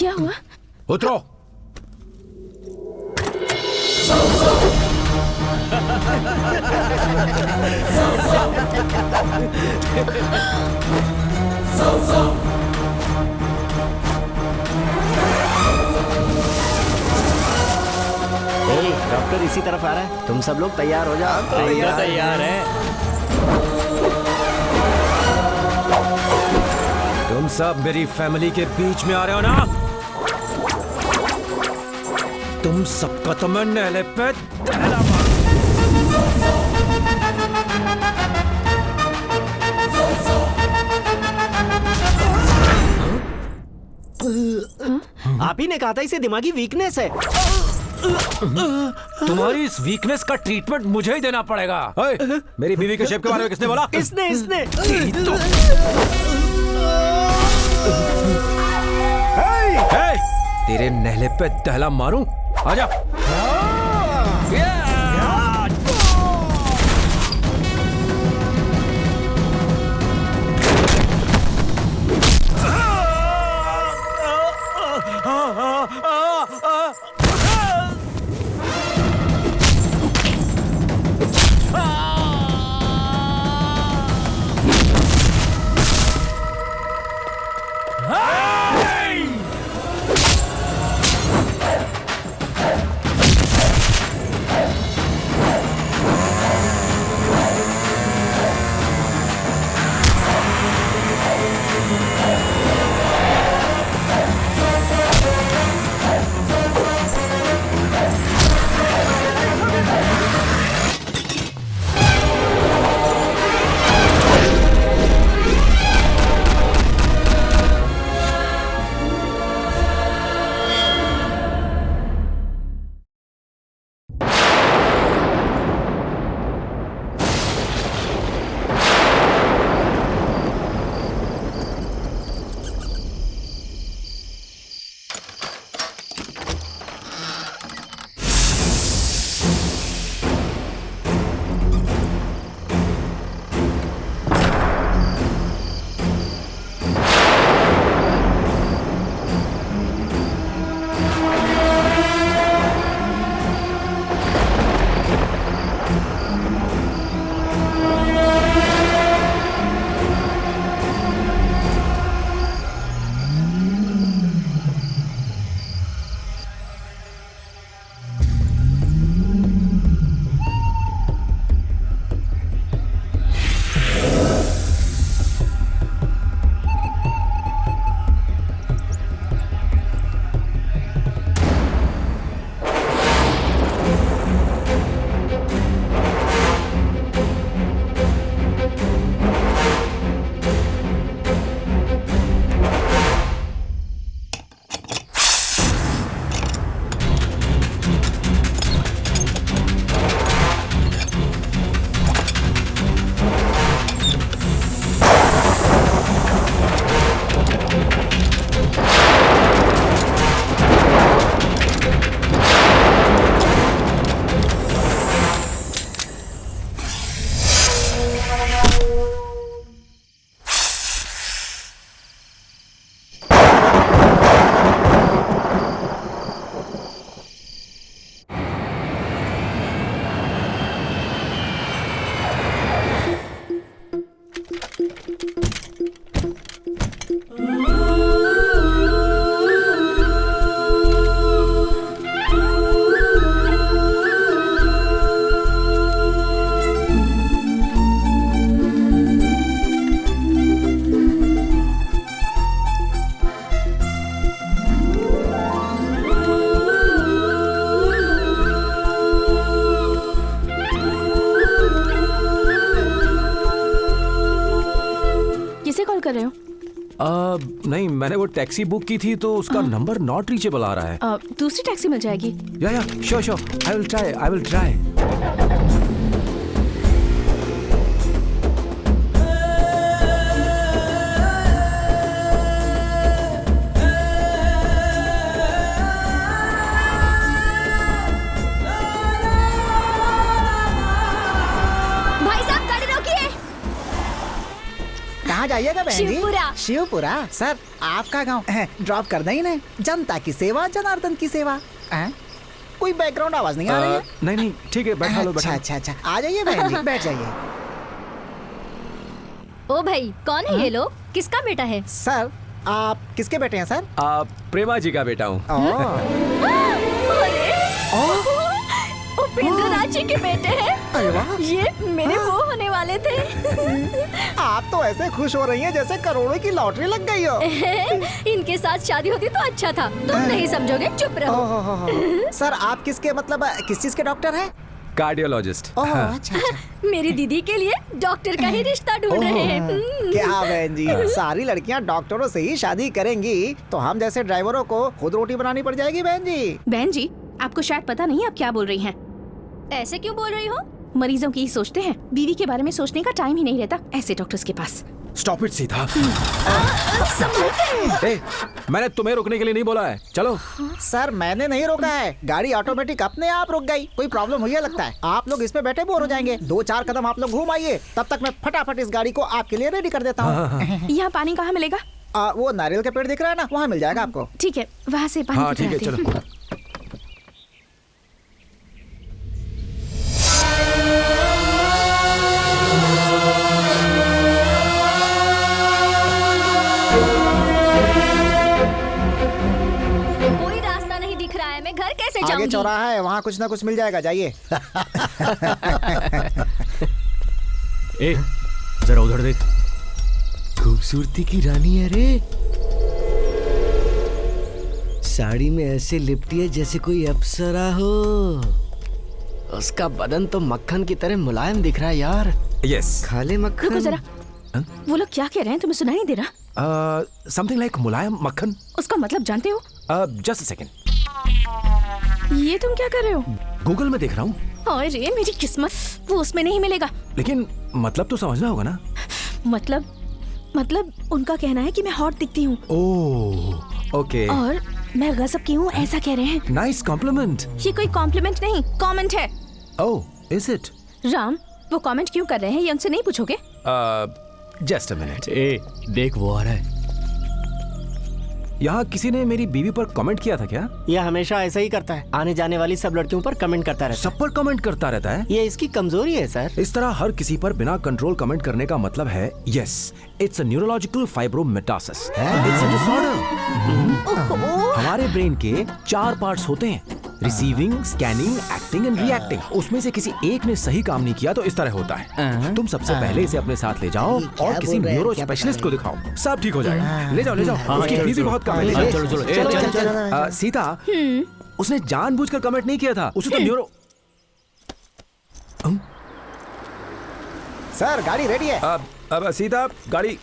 क्या हुआ? उतरो। डॉक्टर इसी तरफ आ रहा है, तुम सब लोग तैयार हो जाओ। तैयार है। तुम सब मेरी फैमिली के बीच में आ रहे हो ना? तुम सबका तो मैं नहले पे तहला मारूं। आप ही ने कहा था इसे दिमागी वीकनेस है। तुम्हारी इस वीकनेस का ट्रीटमेंट मुझे ही देना पड़ेगा। मेरी बीवी के शेप के बारे में किसने बोला? इसने तो। तेरे नहले पे दहला मारूं? आजा। कर रहे हो? नहीं, मैंने वो टैक्सी बुक की थी तो उसका नंबर नॉट रीचेबल आ रहा है। दूसरी टैक्सी मिल जाएगी। या sure sure, I will try. आइएगा बहन जी। शिवपुरा। शिवपुरा सर, आपका गांव ड्रॉप कर दें इन्हें। जनता की सेवा, जनार्दन की सेवा। कोई बैकग्राउंड आवाज नहीं आ रही है? नहीं ठीक है, बैठा लो बैठा अच्छा, आ जाइए बहन जी, बैठ जाइए। ओ भाई, कौन है ये लोग? किसका बेटा है? सर, आप किसके बेटे हैं सर? प्रेमा जी का बेटा हूँ। उपेंद्र नाथ जी के बेटे हैं। अरे वाह, ये मेरे वो होने वाले थे। आप तो ऐसे खुश हो रही हैं जैसे करोड़ों की लॉटरी लग गई हो। इनके साथ शादी होती तो अच्छा था। तुम नहीं समझोगे, चुप रहो। सर, आप किसके मतलब किस चीज के डॉक्टर हैं? कार्डियोलॉजिस्ट। अच्छा। मेरी दीदी के लिए डॉक्टर का ही रिश्ता ढूंढ रहे हैं। क्या बहन जी, सारी लड़कियां डॉक्टरों से ही शादी करेंगी तो हम जैसे ड्राइवरों को खुद रोटी बनानी पड़ जाएगी बहन जी। बहन जी, आपको शायद पता नहीं आप क्या बोल रही हैं। ऐसे क्यों बोल रही हो? मरीजों की ही सोचते हैं, बीवी के बारे में सोचने का टाइम ही नहीं रहता ऐसे डॉक्टर्स के पास। Stop it Sita. मैंने तुम्हें रोकने के लिए नहीं बोला है, चलो। सर, मैंने नहीं रोका है, गाड़ी ऑटोमेटिक अपने आप रुक गई। कोई प्रॉब्लम हुई है लगता है। आप लोग इस पे बैठे बोर हो जाएंगे। 2-4 कदम आप लोग घूम आइए, तब तक मैं फटाफट इस गाड़ी को आपके लिए रेडी कर देता हूँ। यहाँ पानी कहाँ मिलेगा? वो नारियल का पेड़ दिख रहा है ना, वहाँ मिल जाएगा आपको। ठीक है, वहाँ से पानी हाँ ठीक है, पिलाती चलो। हूँ। कोई रास्ता नहीं दिख रहा है, मैं घर कैसे आगे जाऊंगी? चौराहा है, वहाँ कुछ ना कुछ मिल जाएगा, जाइए। ए, जरा उधर देख। खूबसूरती की रानी है रे। साड़ी में ऐसे लिपटी है जैसे कोई अप्सरा हो। उसका बदन तो मक्खन की तरह मुलायम दिख रहा है यार। यस। खाले मक्खन। रुको जरा, वो लोग क्या कह रहे हैं? तुम्हें सुनाई नहीं दे रहा? समथिंग लाइक मुलायम मक्खन। उसका मतलब जानते हो? जस्ट अ सेकंड, ये तुम क्या कर रहे हो? गूगल में देख रहा हूँ। अरे मेरी किस्मत, वो उसमें नहीं मिलेगा। लेकिन मतलब तो समझना होगा ना। मतलब उनका कहना है कि मैं हॉट दिखती हूँ ओह ओके। और मैं गजब की हूँ, ऐसा कह रहे हैं। Nice compliment. ये कोई कॉम्प्लीमेंट नहीं, कमेंट है। Oh is it? राम, वो कमेंट क्यों कर रहे हैं ये उनसे नहीं पूछोगे? Just a minute. ए, देख वो आ रहा है। यहाँ किसी ने मेरी बीवी पर कमेंट किया था क्या? ये हमेशा ऐसा ही करता है, आने जाने वाली सब लड़कियों पर कमेंट करता रहता सब पर कमेंट करता रहता है। है। ये इसकी कमजोरी है सर। इस तरह हर किसी पर बिना कंट्रोल कमेंट करने का मतलब है yes, it's a neurological fibromatosis. It's a disorder. हमारे ब्रेन के 4 पार्ट्स होते हैं, receiving, scanning, acting and reacting. उसमें से किसी एक ने सही काम नहीं किया तो इस तरह होता है। तुम सबसे पहले इसे अपने साथ ले जाओ और किसी न्यूरो स्पेशलिस्ट को दिखाओ, सब ठीक हो जाएगा। ले जाओ, उसकी फीस भी बहुत कम है। ले जाओ। चलो। सीता, उसने जानबूझकर कमेंट नहीं किया था, उसे तो न्यूरो। सर, गाड़ी रेडी है। अब सीता, गाड़ी।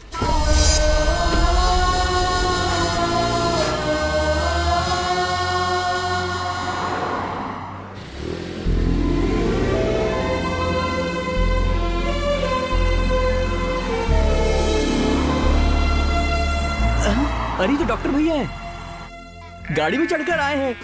अरे तो डॉक्टर भैया हैं, गाड़ी में चढ़कर आए हैं।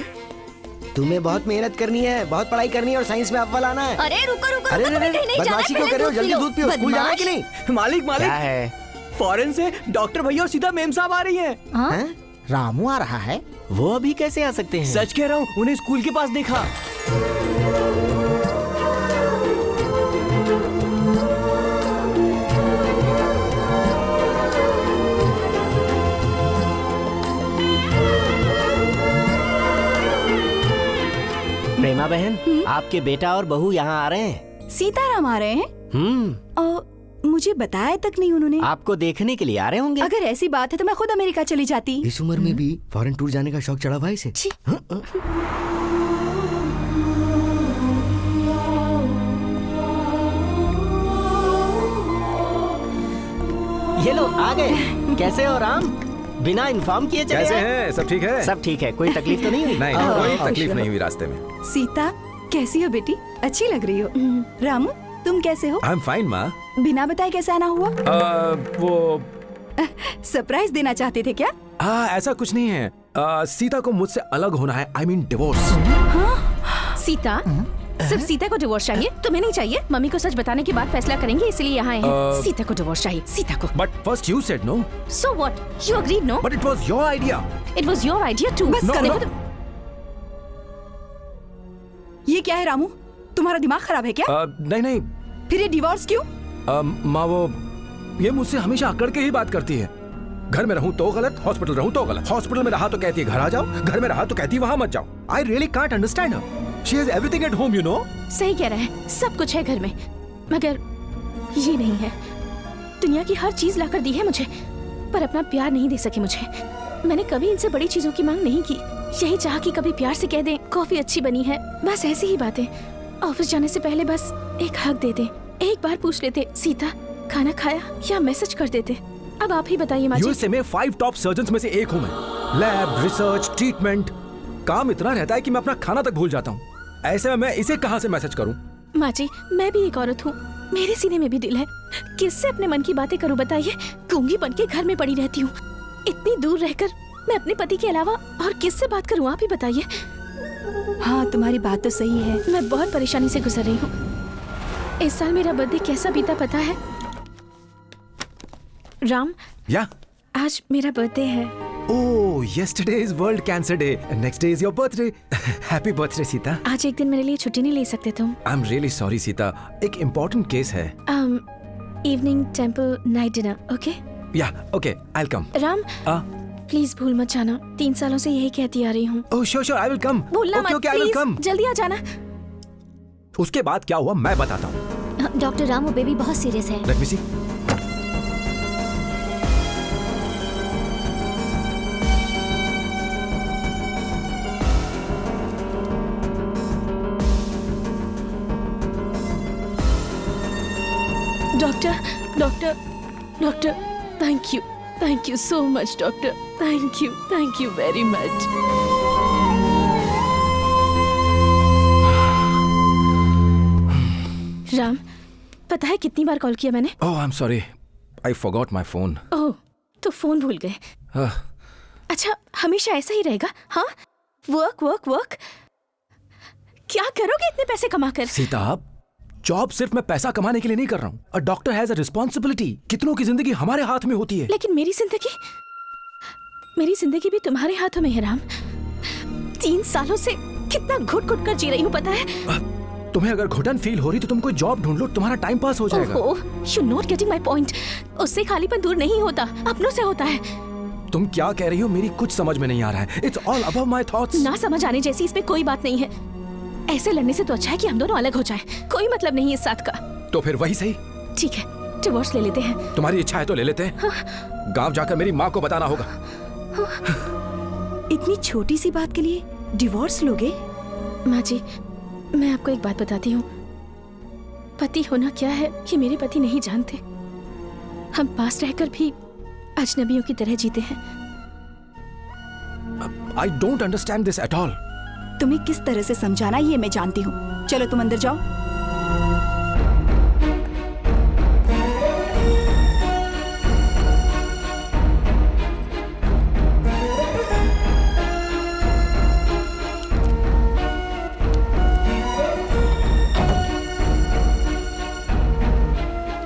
तुम्हें बहुत मेहनत करनी है, बहुत पढ़ाई करनी है और साइंस में अव्वल आना है। अरे रुको, अरे तुम्हें कहीं नहीं जाना, बदमाशी क्यों पहले कर रहे हो? दूध पी जल्दी लो। दूध पियो, स्कूल जाना है कि बदमाश। नहीं? मालिक क्या है? फॉरेन से डॉक्टर भैया और सीधा मेम साहब आ रही हैं। हाँ? हैं? रामू आ रहा है। वो अभी कैसे आ सकते हैं? सच कह रहा हूँ, उन्हें स्कूल के पास देखा। प्रेमा बहन, आपके बेटा और बहू यहाँ आ रहे हैं। सीताराम आ रहे हैं? मुझे बताया तक नहीं उन्होंने। आपको देखने के लिए आ रहे होंगे। अगर ऐसी बात है तो मैं खुद अमेरिका चली जाती। इस उम्र में भी फॉरेन टूर जाने का शौक चढ़ा भाई से। छी। ये लो आ गए। कैसे हो राम? बिना इन्फॉर्म किए चले कैसे आए? हैं? सब ठीक है? सब ठीक है, कोई तकलीफ तो नहीं हुई? नहीं, कोई तकलीफ नहीं हुई रास्ते में। सीता, कैसी हो बेटी? अच्छी लग रही हो। रामू, तुम कैसे हो? आई एम फाइन माँ। बिना बताए कैसे आना हुआ? वो सरप्राइज देना चाहते थे क्या? ऐसा कुछ नहीं है। सीता को मुझसे अलग होना है, आई मीन डिवोर्स। सीता, सिर्फ सीता को डिवोर्स चाहिए, तुम्हें नहीं चाहिए? मम्मी को सच बताने के बाद फैसला करेंगे, इसलिए यहाँ आए हैं। सीता को डिवोर्स चाहिए, सीता को। But first you said no. So what? You agreed, no? But it was your idea. It was your idea too. बस No, करो। no. ये क्या है रामू, तुम्हारा दिमाग खराब है क्या? नहीं नहीं फिर ये डिवोर्स क्यों? माँ वो ये मुझसे हमेशा अकड़ के ही बात करती है। घर में रहूं तो गलत, हॉस्पिटल रहूं तो गलत। हॉस्पिटल में रहा तो कहती है घर आ जाओ, घर में रहा तो कहती है वहां मत जाओ। I really can't understand her. She has everything at home, you know. सही कह रहा है, सब कुछ है घर में, मगर ये नहीं है। दुनिया की हर चीज लाकर दी है मुझे, पर अपना प्यार नहीं दे सके मुझे। मैंने कभी इनसे बड़ी चीजों की मांग नहीं की। यही चाहा कि कभी प्यार से कह दें कॉफी अच्छी बनी है, बस ऐसी ही बातें। ऑफिस जाने से पहले बस एक हक दे दें, एक बार पूछ लेते सीता खाना खाया, या मैसेज कर देते। अब आप ही बताइए माँ जी। यूएसए में 5 टॉप सर्जन्स में से एक हूँ मैं। लैब, रिसर्च, ट्रीटमेंट, काम इतना रहता है कि मैं अपना खाना तक भूल जाता हूँ। ऐसे में मैं इसे कहाँ से मैसेज करूँ? माँ जी, मैं भी एक औरत हूँ, मेरे सीने में भी दिल है। किससे अपने मन की बातें करूँ बताइए? गूंगी बन के घर में पड़ी रहती हूँ। इतनी दूर रहकर मैं अपने पति के अलावा और किससे बात करूँ, आप ही बताइए। हाँ, तुम्हारी बात तो सही है। मैं बहुत परेशानी से गुजर रही हूँ। इस साल मेरा बर्थडे कैसा बीता पता है? राम, या आज मेरा बर्थडे है। Oh, yesterday is World Cancer Day. Next day is your birthday. Happy birthday, Sita. आज एक दिन मेरे लिए छुट्टी नहीं ले सकते तुम? I'm really sorry, Sita. एक important case है. Evening temple night dinner, okay? Yeah, okay, I'll come. Ram, please भूल मत जाना। 3 सालों से यही कहती आ रही हूँ। Oh, sure, I will come. भूलना Okay, मत, okay, I will come. Please जल्दी आ जाना। उसके बाद क्या हुआ मैं बताता हूँ. डॉक्टर राम, वो बेबी बहुत सीरियस है। Let me see. Doctor, thank you so much, doctor. Thank you very much. Ram, पता है कितनी बार कॉल किया मैंने? Oh, I'm sorry. I forgot my phone. ओह, तो फोन भूल गए। अच्छा, हमेशा ऐसा ही रहेगा? हाँ, वर्क। क्या करोगे इतने पैसे कमाकर? सीता, जॉब सिर्फ मैं पैसा कमाने के लिए नहीं कर रहा हूँ। A doctor has a responsibility. कितनों की जिंदगी हमारे हाथ में होती है। लेकिन मेरी जिंदगी भी तुम्हारे हाथों में है राम। 3 सालों से कितना घुट कर जी रही हूँ पता है? तुम्हें अगर घुटन फील हो रही तो तुम कोई जॉब ढूंढ लो, तुम्हारा टाइम पास हो जाएगा। You're not getting my point. उससे खालीपन दूर नहीं होता, अपनों से होता है। तुम क्या कह रही हो मेरी कुछ समझ में नहीं आ रहा है। It's all above my thoughts. ना समझ आने जैसी इसमें कोई बात नहीं है। ऐसे लड़ने से तो अच्छा है कि हम दोनों अलग हो जाएं। कोई मतलब नहीं इस साथ का। तो फिर वही सही। ठीक है, डिवोर्स ले लेते हैं। तुम्हारी इच्छा है तो ले लेते हैं। गांव जाकर मेरी माँ को बताना होगा। इतनी छोटी सी बात के लिए डिवोर्स लोगे? माँ जी, मैं आपको एक बात बताती हूँ। पति होना क्या है ये मेरे पति नहीं जानते। हम पास रहकर भी अजनबियों की तरह जीते हैं। I don't understand this at all. तुम्हें किस तरह से समझाना ये मैं जानती हूँ। चलो तुम अंदर जाओ।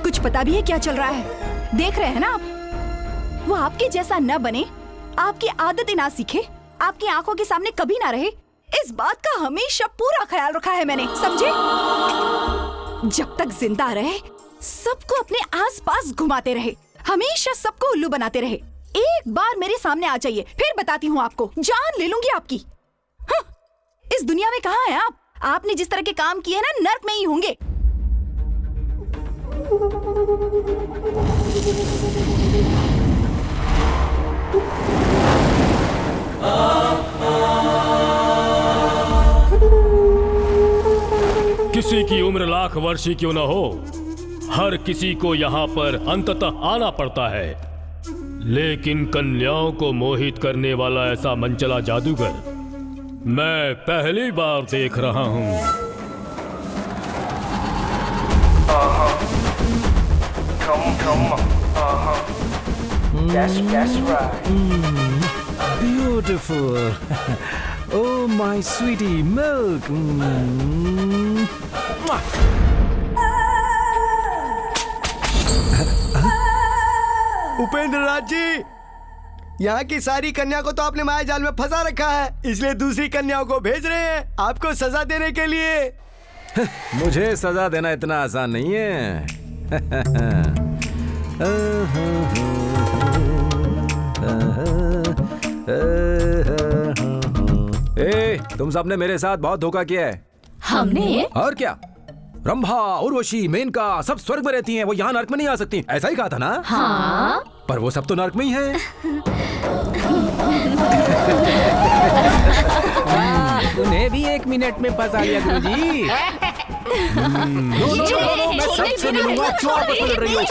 कुछ पता भी है क्या चल रहा है? देख रहे हैं ना आप? वो आपके जैसा न बने, आपकी आदतें ना सीखे, आपकी आंखों के सामने कभी ना रहे, इस बात का हमेशा पूरा ख्याल रखा है मैंने, समझे? जब तक जिंदा रहे सबको अपने आसपास घुमाते रहे, हमेशा सबको उल्लू बनाते रहे। एक बार मेरे सामने आ जाइए, फिर बताती हूँ आपको, जान ले लूंगी आपकी। हाँ, इस दुनिया में कहाँ हैं आप? आपने जिस तरह के काम किए ना, नर्क में ही होंगे। किसी की उम्र लाख वर्ष ही क्यों न हो, हर किसी को यहाँ पर अंततः आना पड़ता है। लेकिन कन्याओं को मोहित करने वाला ऐसा मनचला जादूगर मैं पहली बार देख रहा हूँ। Beautiful. Oh my sweetie milk. Upendra Raj ji, यहाँ की सारी कन्या को तो आपने माया जाल में फंसा रखा है, इसलिए दूसरी कन्याओं को भेज रहे हैं आपको सजा देने के लिए। मुझे सजा देना इतना आसान नहीं है। ए, तुम सबने मेरे साथ बहुत धोखा किया है। हमने? और क्या, रंभा, उर्वशी, मेनका सब स्वर्ग में रहती हैं, वो यहाँ नर्क में नहीं आ सकती। ऐसा ही कहा था ना? हाँ। पर वो सब तो नर्क में ही है। उन्हें भी 1 मिनट में फंसा लिया गुरुजी। नो, मैं सबसे मिलूंगा। क्यों आपस में लड़ रही हो?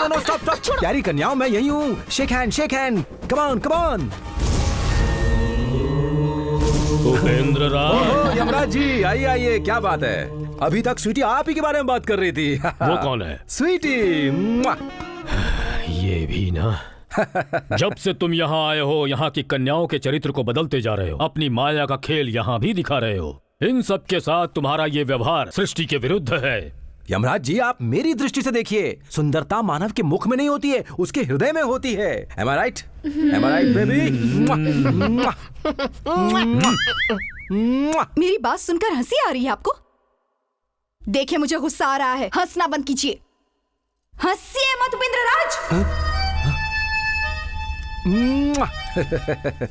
No, stop. प्यारी कन्याओं, मैं यही हूँ। Shake hand. Come on. Upendra Raj. Yamraj ji, आइए, क्या बात है? अभी तक स्वीटी आप ही के बारे में बात कर रही थी। वो कौन है? स्वीटी। ये भी ना। जब से तुम यहाँ आए हो, यहाँ की कन्याओं के चरित्र को बदलते जा रहे हो, अपनी माया का खेल यहाँ भी दिखा रहे हो। इन सब के साथ तुम्हारा ये व्यवहार सृष्टि के विरुद्ध है। यमराज जी, आप मेरी दृष्टि से देखिए, सुंदरता मानव के मुख में नहीं होती है, उसके हृदय में होती है। Am I right? बेबी? मेरी बात सुनकर हंसी आ रही है आपको? देखिए, मुझे गुस्सा आ रहा है। हंसना बंद कीजिए। हंसिए मत उपेंद्र राज।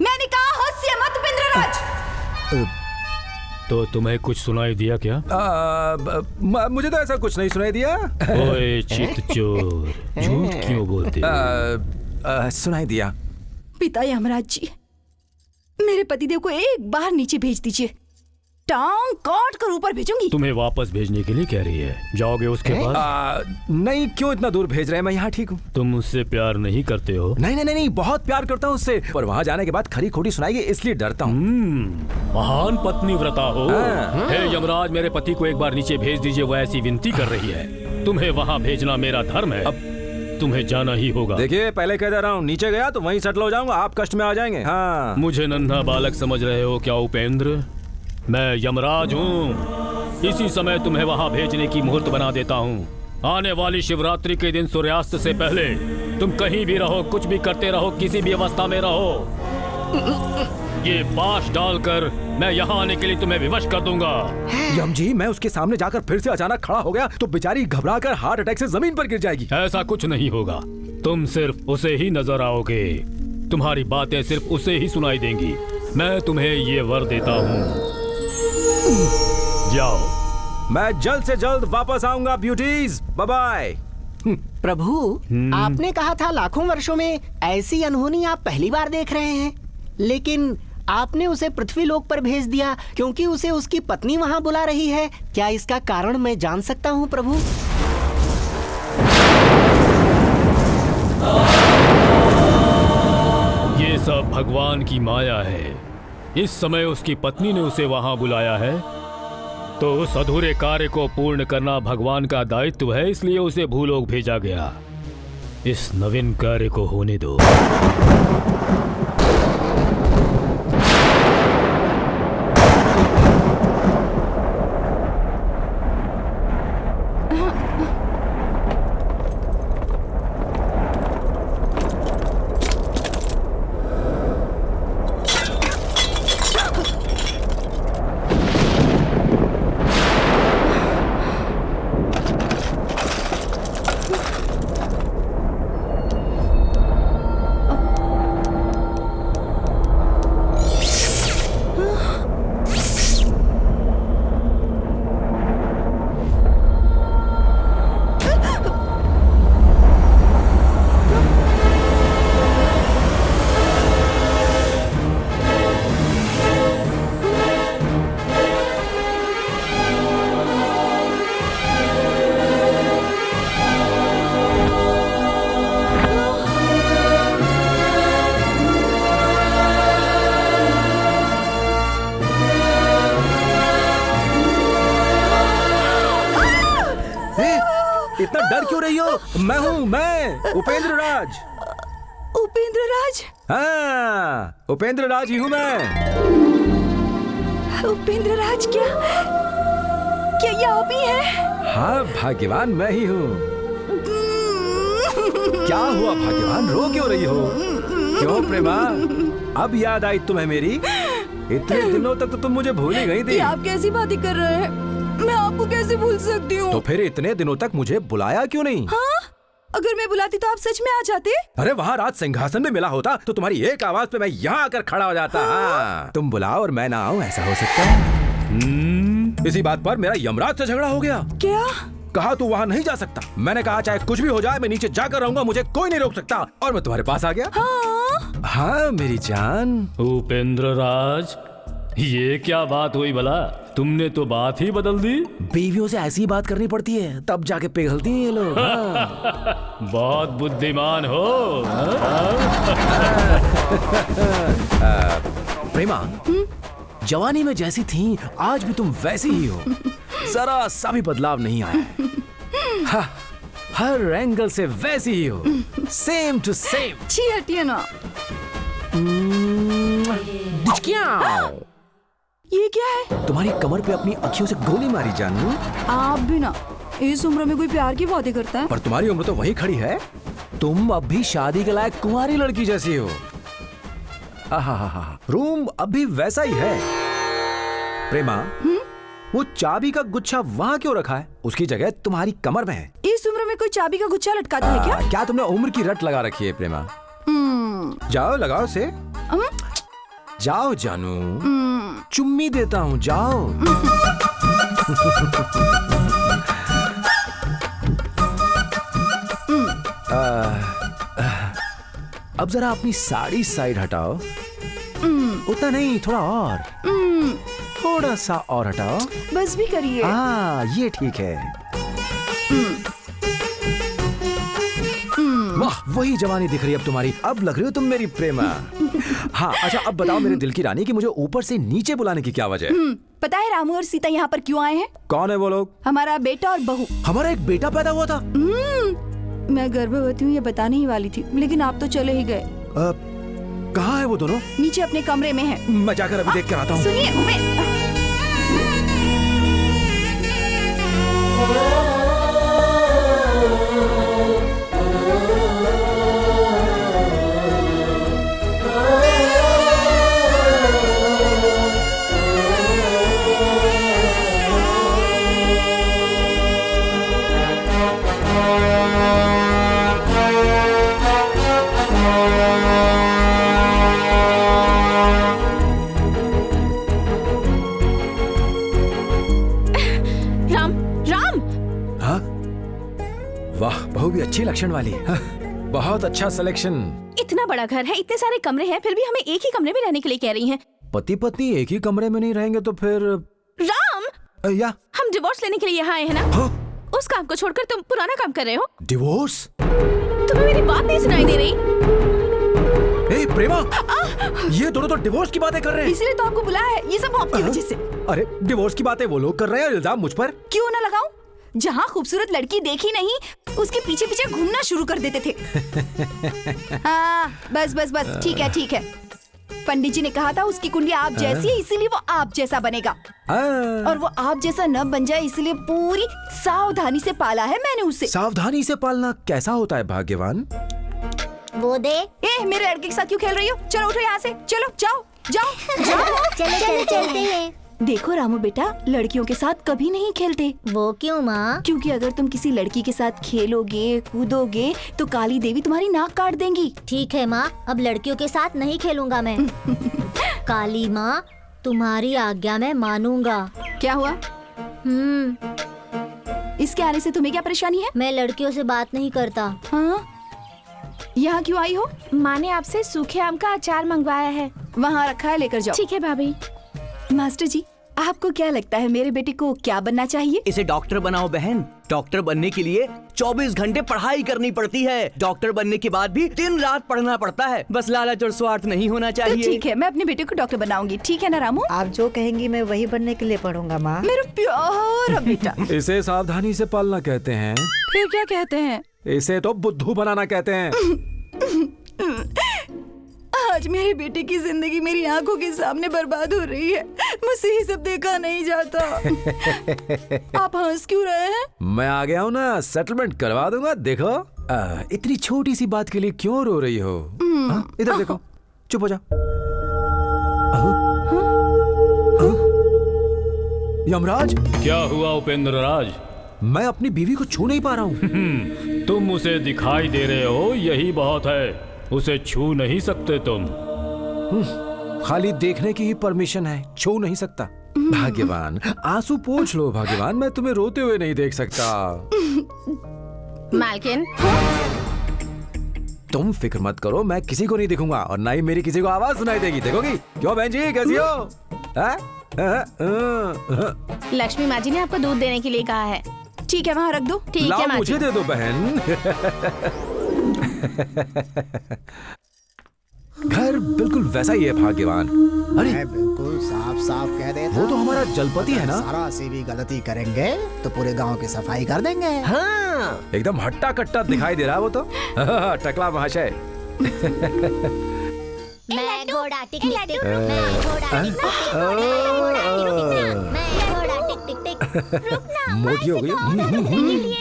मैंने कहा हंसिए मत उपेंद्र राज। तो तुम्हें कुछ सुनाई दिया क्या? मुझे तो ऐसा कुछ नहीं सुनाई दिया। ओए चित्तचोर, झूठ क्यों बोलते हो? सुनाई दिया। पिता यमराज जी, मेरे पतिदेव को एक बार नीचे भेज दीजिए, टांग काट कर ऊपर भेजूंगी। तुम्हें वापस भेजने के लिए कह रही है, जाओगे उसके पास? नहीं, क्यों इतना दूर भेज रहे हैं? मैं यहाँ ठीक हूँ। तुम उससे प्यार नहीं करते हो? नहीं, बहुत प्यार करता हूँ उससे, पर वहाँ जाने के बाद खरी खोटी सुनाएगी, इसलिए डरता हूँ। महान पत्नी व्रता हो। हे यमराज, मेरे पति को एक बार नीचे भेज दीजिए, वो ऐसी विनती कर रही है। तुम्हें वहाँ भेजना मेरा धर्म है। अब तुम्हें जाना ही होगा। देखिए, पहले कह दे रहा हूँ, नीचे गया तो वहीं सेटल हो जाऊंगा, आप कष्ट में आ जाएंगे। हाँ। मुझे नन्हा बालक समझ रहे हो क्या उपेंद्र? मैं यमराज हूँ। इसी समय तुम्हें वहाँ भेजने की मुहूर्त बना देता हूँ। आने वाली शिवरात्रि के दिन सूर्यास्त से पहले तुम कहीं भी रहो, कुछ भी करते रहो, किसी भी अवस्था में रहो, ये पाश डालकर मैं यहाँ आने के लिए तुम्हें विवश कर दूंगा। यम जी, मैं उसके सामने जाकर फिर से अचानक खड़ा हो गया तो बेचारी घबराकर हार्ट अटैक से जमीन पर गिर जाएगी। ऐसा कुछ नहीं होगा, तुम सिर्फ उसे ही नजर आओगे, तुम्हारी बातें सिर्फ उसे ही सुनाई देंगी। मैं तुम्हें ये वर देता हूँ, जाओ। मैं जल्द से जल्द वापस आऊंगा ब्यूटीज, बाय बाय। प्रभु, आपने कहा था लाखों वर्षों में ऐसी अनहोनी आप पहली बार देख रहे हैं, लेकिन आपने उसे पृथ्वी लोक पर भेज दिया क्योंकि उसे उसकी पत्नी वहां बुला रही है। क्या इसका कारण मैं जान सकता हूं प्रभु? ये सब भगवान की माया है। इस समय उसकी पत्नी ने उसे वहां बुलाया है, तो उस अधूरे कार्य को पूर्ण करना भगवान का दायित्व है, इसलिए उसे भूलोक भेजा गया। इस नवीन कार्य को होने दो। इतना डर क्यों रही हो? मैं हूँ, मैं उपेंद्र राज। उपेंद्र राज? हाँ, उपेंद्र राज ही हूँ मैं। उपेंद्र राज, क्या ये आप ही हैं? हाँ भाग्यवान मैं ही हूँ। क्या हुआ भाग्यवान, रो क्यों रही हो? क्यों प्रेमा, अब याद आई तुम्हें मेरी? इतने दिनों तक तो तुम मुझे भूल ही गई थी। आप कैसी बातें कर रहे हैं? मैं आपको कैसे भूल सकती हूँ? तो फिर इतने दिनों तक मुझे बुलाया क्यों नहीं? हाँ? अगर मैं बुलाती तो आप सच में आ जाते? अरे वहाँ रात सिंहासन में मिला होता तो तुम्हारी एक आवाज पे मैं यहाँ आकर खड़ा हो जाता। हाँ। तुम बुलाओ और मैं ना आऊँ, ऐसा हो सकता है? इसी बात पर मेरा यमराज से झगड़ा हो गया। क्या? कहा तू वहाँ नहीं जा सकता। मैंने कहा चाहे कुछ भी हो जाए मैं नीचे जाकर रहूंगा, मुझे कोई नहीं रोक सकता, और मैं तुम्हारे पास आ गया। हाँ मेरी जान। उपेंद्र राज, ये क्या बात हुई भला? तुमने तो बात ही बदल दी। बीवियों से ऐसी बात करनी पड़ती है, तब जाके पिघलती हैं ये लोग। हाँ। बहुत बुद्धिमान हो। प्रेमा, जवानी में जैसी थी आज भी तुम वैसी ही हो, जरा सा भी बदलाव नहीं आया। हाँ, हर एंगल से वैसी ही हो, सेम टू सेम। छी हटिए ना। ये क्या है? तुम्हारी कमर पे अपनी अखियों से गोली मारी जानू। आप भी ना, इस उम्र में कोई प्यार की बातें करता है? पर तुम्हारी उम्र तो वही खड़ी है, तुम अब भी शादी के लायक कुंवारी लड़की जैसी हो। रूम अभी वैसा ही है। प्रेमा, वो चाबी का गुच्छा वहाँ क्यों रखा है? उसकी जगह तुम्हारी कमर में है। इस उम्र में कोई चाबी का गुच्छा लटकाता है क्या? क्या तुमने उम्र की रट लगा रखी है प्रेमा? जाओ लगाओ से। जाओ जानू, चुम्मी देता हूँ, जाओ। अब जरा अपनी साड़ी साइड हटाओ। उतना नहीं, थोड़ा और, थोड़ा सा और हटाओ। बस भी करिए। हाँ ये ठीक है। वाह, वही जवानी दिख रही है अब तुम्हारी। अब लग रही हो तुम मेरी प्रेमा। हाँ अच्छा, अब बताओ मेरे दिल की रानी कि मुझे ऊपर से नीचे बुलाने की क्या वजह है? पता है रामू और सीता यहाँ पर क्यों आए हैं? कौन है वो लोग? हमारा बेटा और बहू। हमारा एक बेटा पैदा हुआ था। मैं गर्भवती हूँ ये बताने ही वाली थी, लेकिन आप तो चले ही गए। कहाँ है वो दोनों? नीचे अपने कमरे में है। मैं जाकर अभी देख कर आता हूँ। सुनिए, बहू भी अच्छी लक्षण वाली है। बहुत अच्छा सिलेक्शन। इतना बड़ा घर है, इतने सारे कमरे हैं, फिर भी हमें एक ही कमरे में रहने के लिए कह रही हैं। पति पत्नी एक ही कमरे में नहीं रहेंगे तो फिर? राम, या हम डिवोर्स लेने के लिए यहाँ आए हैं ना? हाँ? उस काम को छोड़कर तुम पुराना काम कर रहे हो। डिवोर्स? तुम्हें मेरी बात नहीं सुनाई दे रही? ए प्रेमा, ये दोनों तो डिवोर्स की बातें कर रहे हैं। इसलिए तो आपको बुलाया है, ये सब आपकी वजह से। अरे डिवोर्स की बातें वो लोग कर रहे हैं, इल्जाम मुझ पर क्यों ना लगाऊं? जहाँ खूबसूरत लड़की देखी नहीं, उसके पीछे पीछे घूमना शुरू कर देते थे। हाँ, बस बस बस, ठीक है ठीक है। पंडित जी ने कहा था उसकी कुंडली आप जैसी है, इसीलिए वो आप जैसा बनेगा। और वो आप जैसा न बन जाए, इसलिए पूरी सावधानी से पाला है मैंने उसे। सावधानी से पालना कैसा होता है भाग्यवान? वो दे। मेरे लड़के के साथ क्यों खेल रही हो? चलो उठो यहाँ से, चलो जाओ जाओ जाओ। चलते हैं। देखो रामू बेटा, लड़कियों के साथ कभी नहीं खेलते। वो क्यों माँ? क्योंकि अगर तुम किसी लड़की के साथ खेलोगे कूदोगे तो काली देवी तुम्हारी नाक काट देंगी। ठीक है माँ, अब लड़कियों के साथ नहीं खेलूंगा मैं। काली माँ, तुम्हारी आज्ञा मैं मानूंगा। क्या हुआ? इसके आने से तुम्हें क्या परेशानी है? मैं लड़कियों से बात नहीं करता। हाँ? यहाँ क्यों आई हो? माँ ने आपसे सूखे आम का अचार मंगवाया है। वहाँ रखा है, लेकर जाओ। ठीक है भाभी। मास्टर जी, आपको क्या लगता है मेरे बेटे को क्या बनना चाहिए? इसे डॉक्टर बनाओ बहन। डॉक्टर बनने के लिए 24 घंटे पढ़ाई करनी पड़ती है। डॉक्टर बनने के बाद भी दिन रात पढ़ना पड़ता है। बस लालच और स्वार्थ नहीं होना चाहिए। तो ठीक है, मैं अपने बेटे को डॉक्टर बनाऊंगी। ठीक है ना रामू? आप जो कहेंगी मैं वही बनने के लिए पढ़ूंगा माँ। मेरा प्यारा बेटा। इसे सावधानी से पालना कहते हैं। फिर क्या कहते हैं? इसे तो बुद्धू बनाना कहते हैं। आज मेरे बेटे की जिंदगी मेरी आंखों के सामने बर्बाद हो रही है। मुझसे ये सब देखा नहीं जाता। आप हंस क्यों रहे हैं? मैं आ गया हूँ ना, सेटलमेंट करवा दूंगा। देखो इतनी छोटी सी बात के लिए क्यों रो रही हो? इधर देखो, चुप हो जा। यमराज, क्या हुआ उपेंद्र राज? मैं अपनी बीवी को छू नहीं पा रहा हूँ। तुम उसे दिखाई दे रहे हो, यही बहुत है। उसे छू नहीं सकते तुम। खाली देखने की ही परमिशन है, छू नहीं सकता। भाग्यवान, आंसू पोंछ लो भाग्यवान, मैं तुम्हें रोते हुए नहीं देख सकता। मालकिन, तुम फिक्र मत करो, मैं किसी को नहीं दिखूंगा और ना ही मेरी किसी को आवाज सुनाई देगी। देखोगी? क्यों बहन जी, कैसी हो? लक्ष्मी माँ जी ने आपको दूध देने के लिए कहा है। ठीक है, वहाँ रख दो। ठीक है लाओ, माँ जी। मुझे दे दो बहन। घर बिल्कुल वैसा ही है भाग्यवान। अरे मैं बिल्कुल साफ साफ कह देता वो तो हूँ, हमारा जलपति है ना? सारा से भी गलती करेंगे तो पूरे गांव की सफाई कर देंगे। हाँ, एकदम हट्टा कट्टा दिखाई दे रहा है वो तो। टकला महाशय। मैं घोड़ा टिक टिक टिक, मैं घोड़ा टिक टिक टिक, मैं घोड़ा टिक टिक टिक। मोटी हो गई।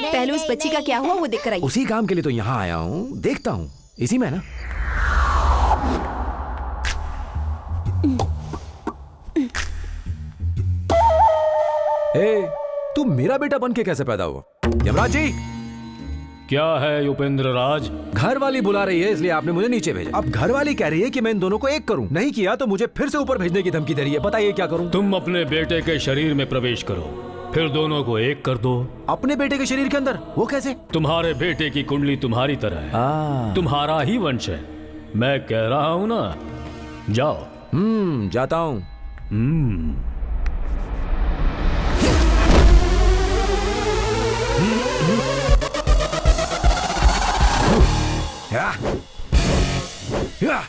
पहले उस बच्ची का क्या हुआ वो देख कर आई। उसी काम के लिए तो यहाँ आया हूँ, देखता हूँ इसी में ना। तू मेरा बेटा बन के कैसे पैदा हुआ? यमराज जी, क्या है उपेंद्र राज? घर वाली बुला रही है इसलिए आपने मुझे नीचे भेजा। अब घर वाली कह रही है कि मैं इन दोनों को एक करूं, नहीं किया तो मुझे फिर से ऊपर भेजने की धमकी दे रही है। बताइए क्या करूं? तुम अपने बेटे के शरीर में प्रवेश करो, फिर दोनों को एक कर दो। अपने बेटे के शरीर के अंदर? वो कैसे? तुम्हारे बेटे की कुंडली तुम्हारी तरह है, तुम्हारा ही वंश है। मैं कह रहा हूँ ना, जाओ। जाता हूँ। या या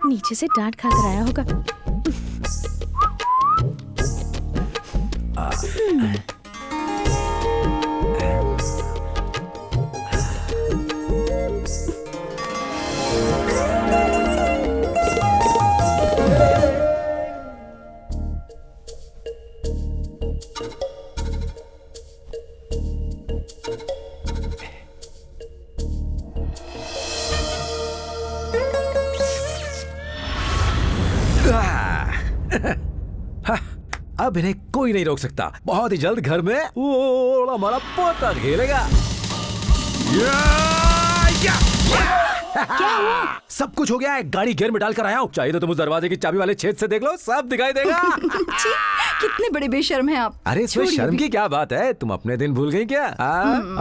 नीचे से डांट खाकर आया होगा। अब इन्हें कोई नहीं रोक सकता। बहुत ही जल्द घर में वो हमारा पोता खेलेगा। क्या हुआ? सब कुछ हो गया है, गाड़ी गियर में डालकर आया हूँ। चाहिए तो तुम उस दरवाजे की चाबी वाले छेद से देख लो, सब दिखाई देगा। छी, कितने बड़े बेशर्म हैं आप। अरे इसमें छोड़िए शर्म अभी। की क्या बात है? तुम अपने दिन भूल गई क्या?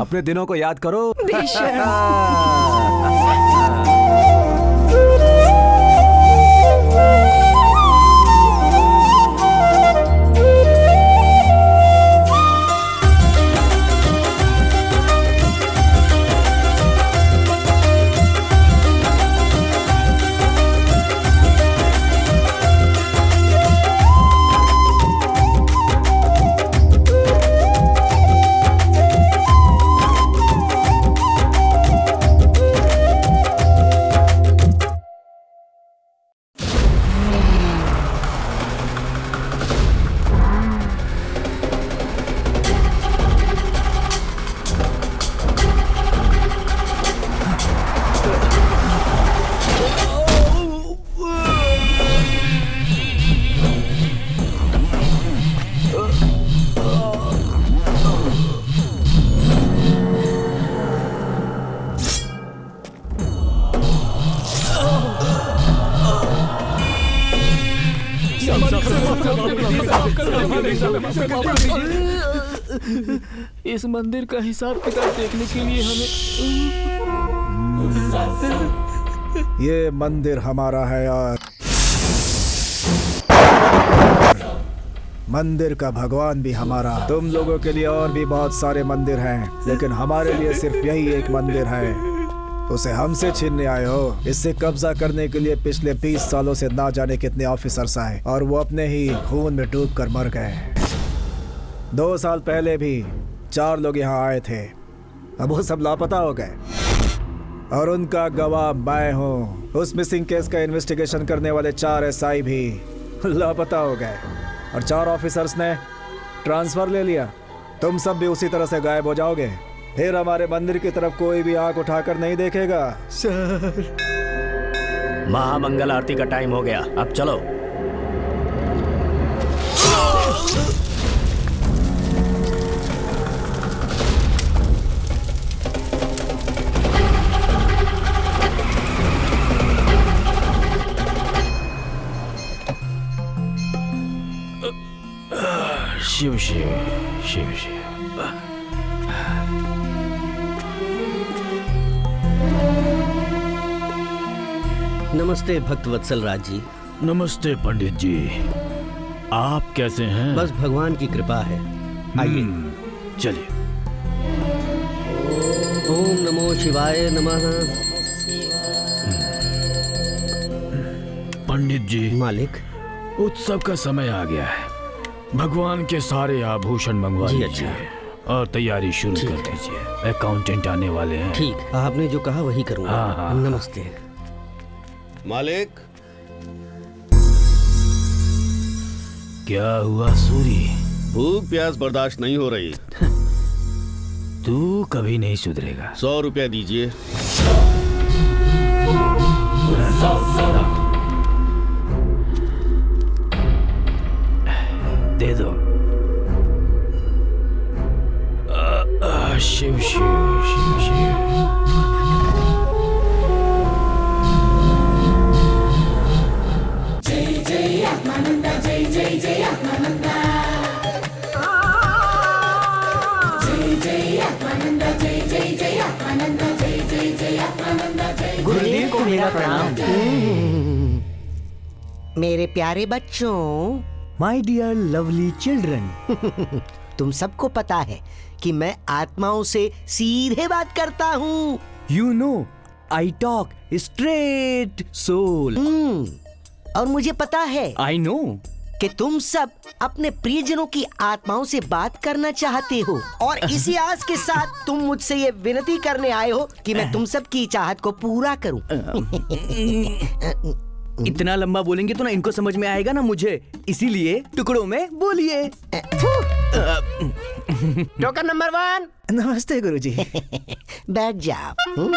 अपने दिनों को याद करो। बेशर्म। इस मंदिर का हिसाब किताब देखने के लिए हमें ये मंदिर हमारा है और मंदिर का भगवान भी हमारा। तुम लोगों के लिए और भी बहुत सारे मंदिर हैं, लेकिन हमारे लिए सिर्फ यही एक मंदिर है। उसे हमसे छीनने आए हो। इससे कब्जा करने के लिए पिछले 20 सालों से ना जाने कितने ऑफिसर्स आए और वो अपने ही खून में डूब कर मर गए। 2 साल पहले भी 4 लोग यहाँ आए थे, अब वो सब लापता हो गए और उनका गवाह मैं हूँ। उस मिसिंग केस का इन्वेस्टिगेशन करने वाले 4 SI भी लापता हो गए और 4 ऑफिसर्स ने ट्रांसफर ले लिया। तुम सब भी उसी तरह से गायब हो जाओगे, फिर हमारे मंदिर की तरफ कोई भी आंख उठाकर नहीं देखेगा। सर, महामंगल आरती का टाइम हो गया, अब चलो। शिव शिव शिव शिव। नमस्ते भक्त वत्सल राज जी। नमस्ते पंडित जी, आप कैसे हैं? बस भगवान की कृपा है। आइए चलिए। ओम नमो शिवाय नमः। पंडित जी, मालिक, उत्सव का समय आ गया है। भगवान के सारे आभूषण मंगवा जी, लीजिए और तैयारी शुरू कर दीजिए। अकाउंटेंट आने वाले हैं। ठीक, आपने जो कहा वही करूंगा। हाँ। नमस्ते मालिक। क्या हुआ सूरी? भूख प्यास बर्दाश्त नहीं हो रही। तू कभी नहीं सुधरेगा। 100 रुपया दीजिए। दे दो। शिव शिव शिव शिव। जय जय आत्मानंदा, जय जय जय आत्मानंदा, जय जय आत्मानंदा, जय जय जय आत्मानंदा, जय जय जय आत्मानंदा, जय। गुरुदेव को मेरा प्रणाम। मेरे प्यारे बच्चों, माय डियर लवली चिल्ड्रन, तुम सबको पता है कि मैं आत्माओं से सीधे बात करता हूँ। You know, I talk straight soul. और मुझे पता है I know कि तुम सब अपने प्रियजनों की आत्माओं से बात करना चाहते हो और इसी आस के साथ तुम मुझसे ये विनती करने आए हो कि मैं तुम सब की चाहत को पूरा करूं। इतना लंबा बोलेंगे तो ना इनको समझ में आएगा ना मुझे, इसीलिए टुकड़ों में बोलिए। Token number 1। नमस्ते गुरुजी। बैठ जाओ।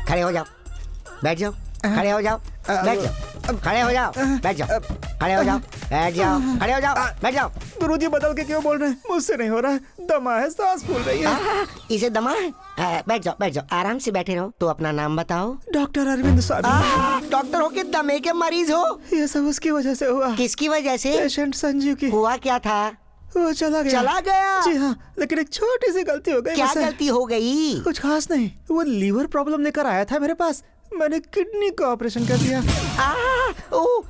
खड़े हो जाओ। बैठ जाओ। खड़े हो जाओ। बैठ जाओ। खड़े हो जाओ। बैठ जाओ। खड़े हो जाओ। बैठ जाओ। खड़े हो जाओ। बैठ जाओ। गुरुजी बदल के क्यों बोल रहे हैं? मुझसे नहीं हो रहा, दमा है, सांस फूल रही है। इसे दमा है? बैठ जाओ, बैठ जाओ, आराम से बैठे रहो। तो अपना नाम बताओ। डॉक्टर अरविंद स्वामी। डॉक्टर हो के दमे के मरीज हो? ये सब उसकी वजह से हुआ। किसकी वजह से? पेशेंट संजीव की। हुआ क्या था? वो चला गया। चला गया? जी हाँ, लेकिन एक छोटी सी गलती हो गई। क्या गलती हो गई? कुछ खास नहीं, वो लीवर प्रॉब्लम लेकर आया था मेरे पास, मैंने किडनी का ऑपरेशन कर दिया।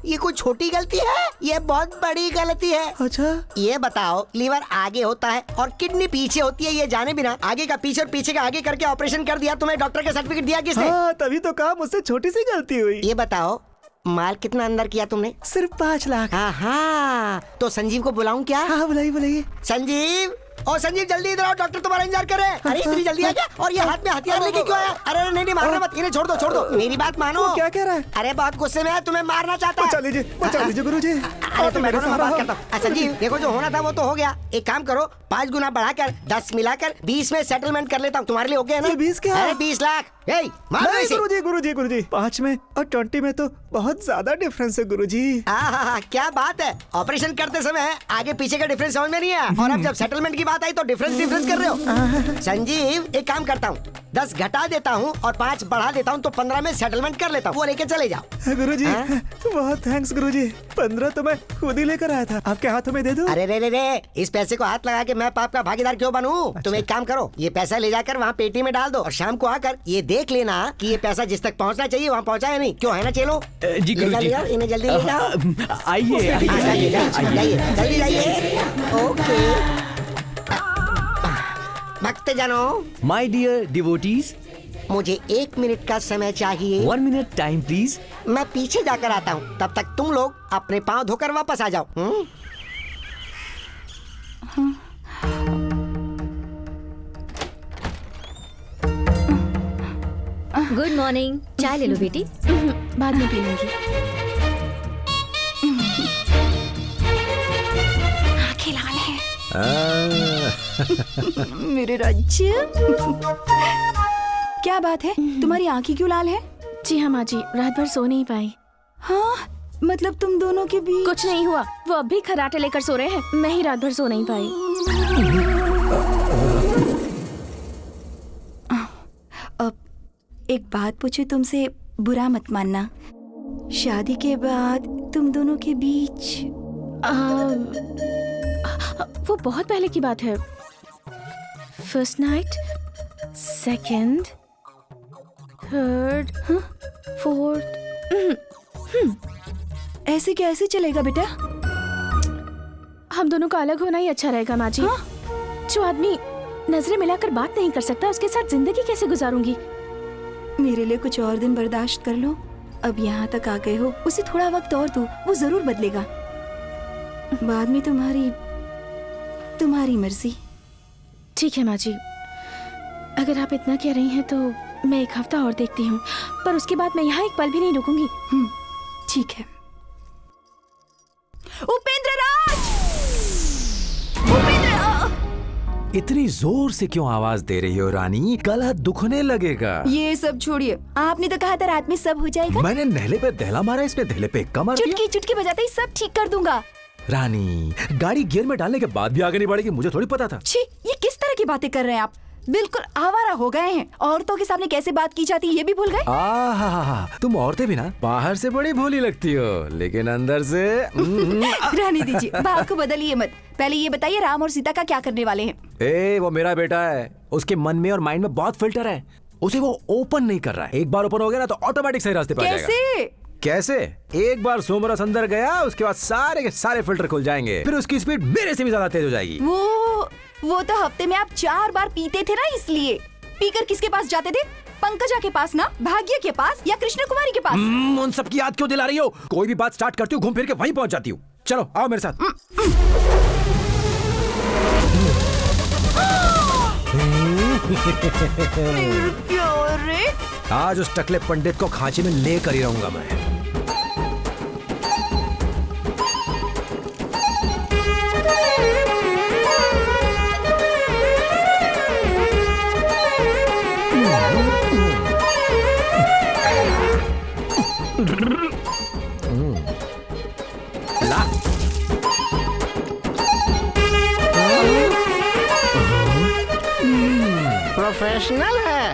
ये कोई छोटी गलती है? ये बहुत बड़ी गलती है। अच्छा, ये बताओ, लीवर आगे होता है और किडनी पीछे होती है, ये जाने बिना आगे का पीछे और पीछे का आगे करके ऑपरेशन कर दिया। तुम्हें डॉक्टर का सर्टिफिकेट दिया किसने? हाँ, तभी तो कहा मुझसे छोटी सी गलती हुई। ये बताओ, माल कितना अंदर किया तुमने? सिर्फ 5 लाख। हाँ, तो संजीव को बुलाऊं क्या? हाँ, बुलाइए बुलाइए। संजीव, ओ संजीव जल्दी इधर आओ, डॉक्टर तुम्हारा इंतजार कर रहे हैं। अरे इतनी जल्दी आ गया? और ये हाथ में हथियार लेके क्यों आया? अरे नहीं नहीं, मारना मत, इन्हें छोड़ दो, छोड़ दो, मेरी बात मानो। क्या कह रहा है? अरे बहुत गुस्से में है, तुम्हें मारना चाहता है। बचा लीजिए गुरुजी। अरे तुम मेरे साथ बात करता हूँ। संजीव देखो, जो होना था वो तो हो गया। एक काम करो, 5 गुना बढ़ाकर 10 मिलाकर 20 में सेटलमेंट कर लेता हूँ। तुम्हारे लिए ओके है ना? 20 क्या? अरे 20 लाख। गुरुजी 5 में और 20 में तो बहुत ज्यादा डिफरेंस है गुरुजी। क्या बात है, ऑपरेशन करते समय आगे पीछे का डिफरेंस समझ में नहीं आया और अब जब सेटलमेंट की की बात आई तो डिफरेंस कर रहे हो। संजीव, एक काम करता हूँ, 10 घटा देता हूँ और 5 बढ़ा देता हूँ, तो 15 में सेटलमेंट कर लेता हूँ। वो लेके चले जाओ। गुरुजी, बहुत थैंक्स गुरुजी। 15 तो मैं खुद ही लेकर आया था, आपके हाथों में दे दूं? अरे रे, इस पैसे को हाथ लगा के मैं पाप का भागीदार क्यों बनूं? तुम एक काम करो, ये पैसा ले जाकर वहाँ पेटी में डाल दो और शाम को आकर ये देख लेना कि ये पैसा जिस तक पहुँचना चाहिए वहाँ पहुँचा है नहीं। क्यों है ना? चलो जी गुरुजी। इन्हें जल्दी ले जाओ। आइए जल्दी जाइए। ओके भक्त जनो, माय डियर डिवोटीज, मुझे 1 मिनट का समय चाहिए। 1 मिनट टाइम प्लीज। मैं पीछे जाकर आता हूँ, तब तक तुम लोग अपने पाँव धोकर वापस आ जाओ। Good morning. चाय ले लो बेटी। बाद में पी लूंगी। आंखें लाल हैं। मेरे राज्य। क्या बात है, तुम्हारी आंखें क्यों लाल है? जी हाँ माँ जी, रात भर सो नहीं पाई। हाँ, मतलब तुम दोनों के बीच कुछ नहीं हुआ, वो अब भी खर्राटे लेकर सो रहे हैं, मैं ही रात भर सो नहीं पाई। अब एक बात पूछूं तुमसे, बुरा मत मानना। शादी के बाद तुम दोनों के बीच वो बहुत पहले की बात है। First night, second, third, fourth. ऐसे कैसे चलेगा बेटा? हम दोनों का अलग होना ही अच्छा रहेगा माँ जी। जो आदमी नजरें मिलाकर बात नहीं कर सकता, उसके साथ जिंदगी कैसे गुजारूंगी? मेरे लिए कुछ और दिन बर्दाश्त कर लो। अब यहाँ तक आ गए हो, उसे थोड़ा वक्त और दो, वो जरूर बदलेगा। बाद में तुम्हारी मर्जी। ठीक है माँ जी, अगर आप इतना कह रही हैं तो मैं 1 हफ्ता और देखती हूँ, पर उसके बाद मैं यहाँ एक पल भी नहीं रुकूंगी। ठीक है। उपेंद्र राज! इतनी जोर से क्यों आवाज दे रही हो रानी? गला दुखने लगेगा। ये सब छोड़िए, आपने तो कहा था रात में सब हो जाएगा। मैंने नहले पे दहला मारा, इसमें दहले पे एक्का मार दिया। चुटकी बजाते ही सब ठीक कर दूंगा। रानी, गाड़ी गियर में डालने के बाद भी आगे नहीं बढ़ेगी, मुझे थोड़ी पता था। छी, ये किस तरह की बातें कर रहे हैं आप? बिल्कुल आवारा हो गए हैं। औरतों के सामने कैसे बात की जाती है ये भी भूल गए। तुम औरतें भी ना बाहर से बड़ी भोली लगती हो, लेकिन अंदर से रहने दीजिए, बात को बदलिए मत। पहले ये बताइए, राम और सीता का क्या करने वाले हैं? वो मेरा बेटा है, उसके मन में और माइंड में बहुत फिल्टर है, उसे वो ओपन नहीं कर रहा है। एक बार ओपन हो गया ना तो ऑटोमेटिक सही रास्ते पर आ जाएगा। कैसे? एक बार सोमरस अंदर गया, उसके बाद सारे के सारे फिल्टर खुल जाएंगे, फिर उसकी स्पीड मेरे से भी ज्यादा तेज हो जाएगी। वो तो हफ्ते में आप 4 बार पीते थे ना, इसलिए। पीकर किसके पास जाते थे? पंकजा के पास ना, भाग्य के पास या कृष्ण कुमारी के पास? उन सब की याद क्यों दिला रही हो? कोई भी बात स्टार्ट करती हूँ घूम फिर के वहीं पहुंच जाती हूँ। चलो आओ मेरे साथ। आज उस टकले पंडित को खांची में लेकर ही रहूंगा मैं। प्रोफेशनल है,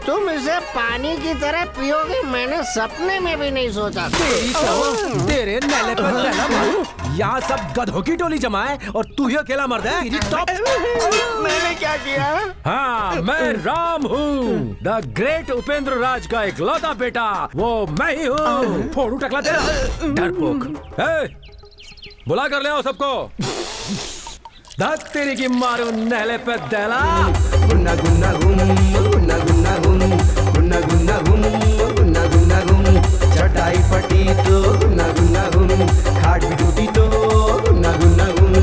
तुम इसे पानी की तरह पियोगे, मैंने सपने में भी नहीं सोचा। तेरे नैले पर पहला मारू। यहाँ सब गधों की टोली जमा है और तू ही अकेला मर्द है। मैंने क्या किया? हाँ, मैं राम हूँ, द ग्रेट उपेंद्र राज का इकलौता बेटा, वो मैं ही हूँ। फोड़ू टकला तेरा डरपोक। बुला कर ले आओ सबको। धक तेरी की मारू नहले पे दहला। गुन्ना गुन्ना गुम, गुन्ना गुन्ना गुम, गुन्ना गुन्ना गुम, गुन्ना गुन्ना गुम। चटाई फटी तो गुन्ना गुन्ना गुम, खाट भी टूटी तो गुन्ना गुन्ना गुम।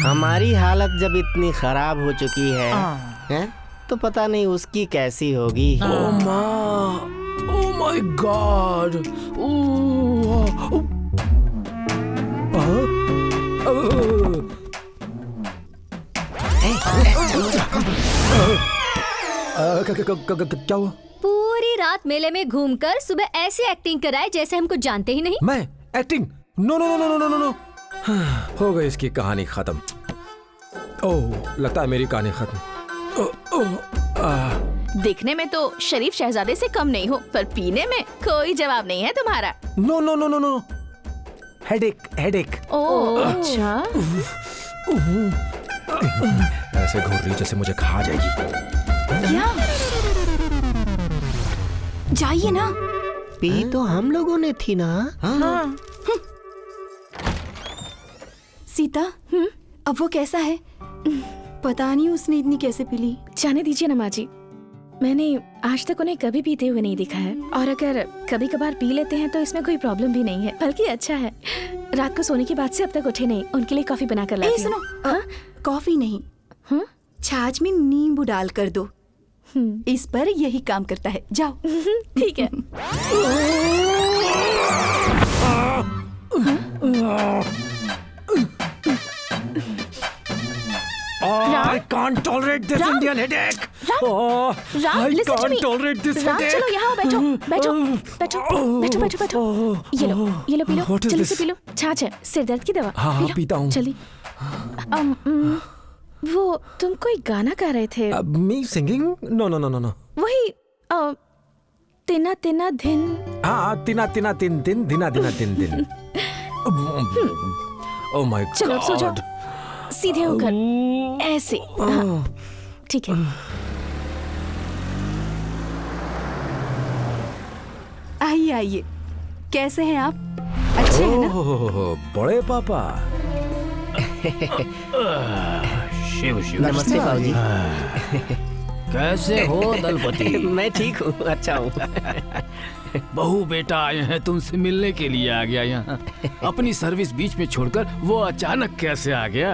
हमारी हालत जब इतनी खराब हो चुकी है, तो पता नहीं उसकी कैसी होगी। Oh my God! क्या हुआ? पूरी रात मेले में घूमकर सुबह ऐसी एक्टिंग कराए जैसे हम कुछ जानते ही नहीं। मैं acting? No no no no no no no. हो गई इसकी कहानी खत्म। ओह, लगता है मेरी कहानी खत्म। देखने में तो शरीफ शहजादे से कम नहीं हो, पर पीने में कोई जवाब नहीं है तुम्हारा। No no no no no, headache headache. Oh अच्छा। ऐसे घूर रही जैसे मुझे खा जाएगी। क्या? जाइए ना। पी तो हम लोगों ने थी ना। हाँ। सीता, अब वो कैसा है? पता नहीं उसने इतनी कैसे पी ली। जाने दीजिए ना माँ जी, मैंने आज तक उन्हें कभी पीते हुए नहीं देखा है, और अगर कभी कभार पी लेते हैं तो इसमें कोई प्रॉब्लम भी नहीं है, बल्कि अच्छा है। रात को सोने के बाद से अब तक उठे नहीं, उनके लिए कॉफी बना कर लाती हूँ। सुनो, कॉफी नहीं, छाछ में नींबू डाल कर दो। इस पर यही काम करता है। जाओ। ठीक है। I can't tolerate this Indian headache. Ram, listen to me. Tolerate this Ram, headache. चलो यहाँ बैठो, बैठो, बैठो, बैठो, बैठो, बैठो। ये लो, पी लो, What is जल्दी this? से पी लो। छाछ है, सिर दर्द की दवा। हाँ, पीता हूँ। जल्दी। वो तुम कोई गाना गा रहे थे। Me singing? No no no no no. वही तिना तिना दिन। हाँ, तिना तिना तिन दिन, दिना दिना दिन दिन। Oh my God. चलो अब सो जाओ, सीधे होकर ऐसे। हाँ, ठीक है। आइए आइए, कैसे हैं आप? अच्छे हैं ना? ओह, बड़े पापा। शिव शिव। नमस्ते बाबूजी। कैसे हो दलपति? मैं ठीक हूँ, अच्छा हूँ। बहू बेटा आए हैं तुमसे मिलने के लिए आ गया यहाँ। अपनी सर्विस बीच में छोड़कर वो अचानक कैसे आ गया?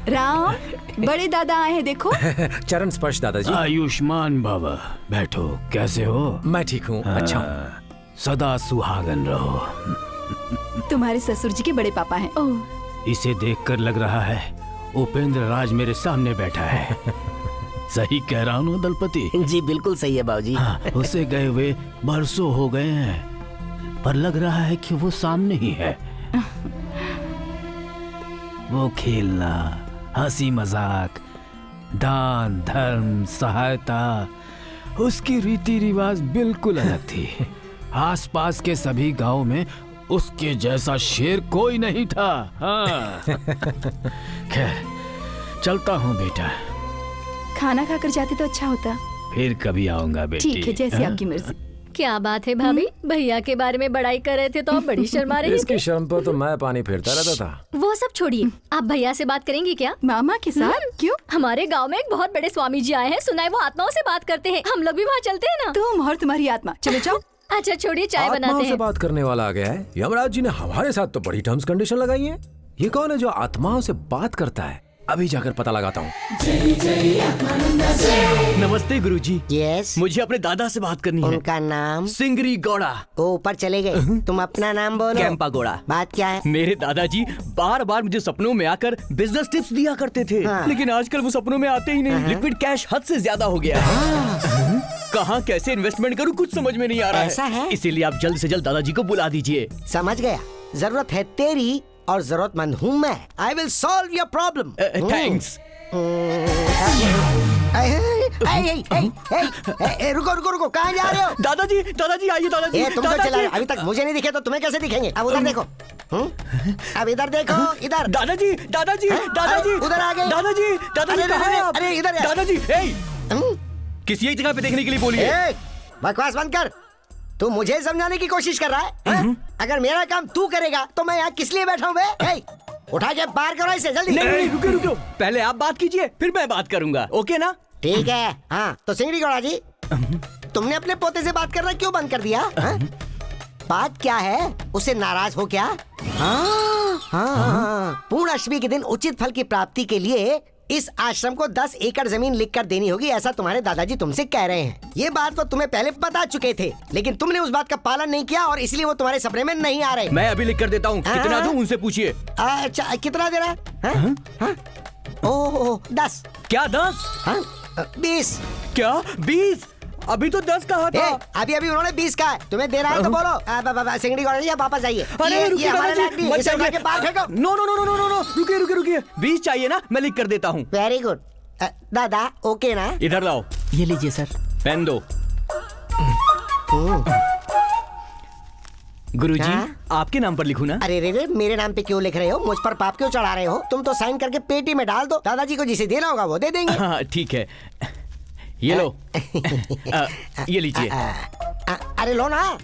राम, बड़े दादा आए हैं देखो। चरण स्पर्श दादाजी। आयुष्मान भव। बैठो, कैसे हो? मैं ठीक हूँ, अच्छा हूँ। सदा सुहागन रहो। तुम्हारे ससुर जी के बड़े पापा हैं। ओह, इसे देखकर लग रहा है उपेंद्र राज मेरे सामने बैठा है। सही कह रहा हूँ दलपति? जी बिल्कुल सही है बाबूजी। हाँ, उसे गए हुए बरसों हो गए हैं, पर लग रहा है कि वो सामने ही है। वो खेलना, हंसी मजाक, दान धर्म, सहायता, उसकी रीति रिवाज बिल्कुल अलग थी। आसपास के सभी गांव में उसके जैसा शेर कोई नहीं था। हाँ। खैर, चलता हूँ बेटा। खाना खाकर जाते तो अच्छा होता। फिर कभी आऊंगा बेटी। ठीक है, जैसी आपकी मर्जी। क्या बात है भाभी, भैया के बारे में बड़ाई कर रहे थे तो आप बड़ी शर्मा रही इसकी थी। शर्म पर तो मैं पानी फेरता रहता था। वो सब छोड़िए, आप भैया से बात करेंगी क्या? मामा के साथ? क्यों? हमारे गांव में एक बहुत बड़े स्वामी जी आए हैं, सुना है वो आत्माओं से बात करते हैं। हम लोग भी वहाँ चलते हैं ना? तुम और तुम्हारी आत्मा, चलो जाओ। अच्छा छोड़िए, चाय बनाते आत्माओं से हैं। बात करने वाला आ गया है। यमराज जी ने हमारे साथ तो बड़ी टर्म्स कंडीशन लगाई है। ये कौन है जो आत्माओं से बात करता है? अभी जाकर पता लगाता हूँ। नमस्ते गुरुजी। यस, मुझे अपने दादा से बात करनी है। उनका नाम? सिंगरी गौड़ा। वो ऊपर चले गए, तुम अपना नाम बोलो। कैंपा गौड़ा। बात क्या है? मेरे दादाजी बार बार मुझे सपनों में आकर बिजनेस टिप्स दिया करते थे। हाँ। लेकिन आजकल वो सपनों में आते ही नहीं। लिक्विड कैश हद से ज्यादा हो गया है। कहाँ कैसे इन्वेस्टमेंट करूँ कुछ समझ में नहीं आ रहा ऐसा है? इसीलिए आप जल्द से जल्द दादाजी को बुला दीजिए। समझ गया, जरूरत है तेरी और जरूरतमंद हूँ मैं। I will solve your problem. Thanks. रुको रुको रुको, कहाँ जा रहे हो? दादाजी दादाजी आइए दादाजी। तुम तो चला रहे, अभी तक मुझे नहीं दिखे तो तुम्हें कैसे दिखेंगे? अब उधर देखो। अब इधर देखो, इधर। दादाजी दादाजी दादाजी उधर आ गए। दादाजी दादाजी कहाँ हैं आप? अरे इधर दादाजी किसी एक जगह पे देखने के लिए बोलिए। बकवास बंद कर। तू मुझे समझाने की कोशिश कर रहा है? अगर मेरा काम तू करेगा तो मैं यहाँ किस लिए बैठा हूँ बे? उठा के बाहर करो इसे जल्दी। नहीं रुको रुको, पहले आप बात कीजिए फिर मैं बात करूंगा। ओके ना? ठीक है। हाँ तो सिंगड़ी गौड़ा जी, तुमने अपने पोते से बात करना क्यों बंद कर दिया? बात क्या है? उससे नाराज हो क्या? हाँ, पूर्ण अष्टमी के दिन उचित फल की प्राप्ति के लिए इस आश्रम को 10 एकड़ जमीन लिखकर देनी होगी, ऐसा तुम्हारे दादाजी तुमसे कह रहे हैं। ये बात तो तुम्हें पहले बता चुके थे, लेकिन तुमने उस बात का पालन नहीं किया और इसलिए वो तुम्हारे सपने में नहीं आ रहे। मैं अभी लिख कर देता हूँ। कितना दूं उनसे पूछिए। अच्छा कितना दे रहा है? ओह 10। क्या 10? 20। क्या 20? अभी तो 10 कहा था। अभी अभी उन्होंने 20 कहा है, तुम्हें देना है तो बोलो। सिंगड़ी गौड़ा जी आप वापस आइए। अरे रुकिए दादाजी, मत इसे उठा के बाहर फेंको। No no no no no no, रुकिए 20 चाहिए ना, मैं लिख कर देता हूँ। Very good. दादा ओके ना? इधर लाओ। ये लीजिए सर। पेन दो। गुरुजी, आपके नाम पर लिखूं ना? अरे रे मेरे नाम पे क्यों लिख रहे हो? मुझ पर पाप क्यों चढ़ा रहे हो? तुम तो साइन करके पेटी में डाल दो, दादाजी को जिसे देना होगा वो दे देंगे। हाँ ठीक है, ये लो। ये लीजिए। अरे लो ना।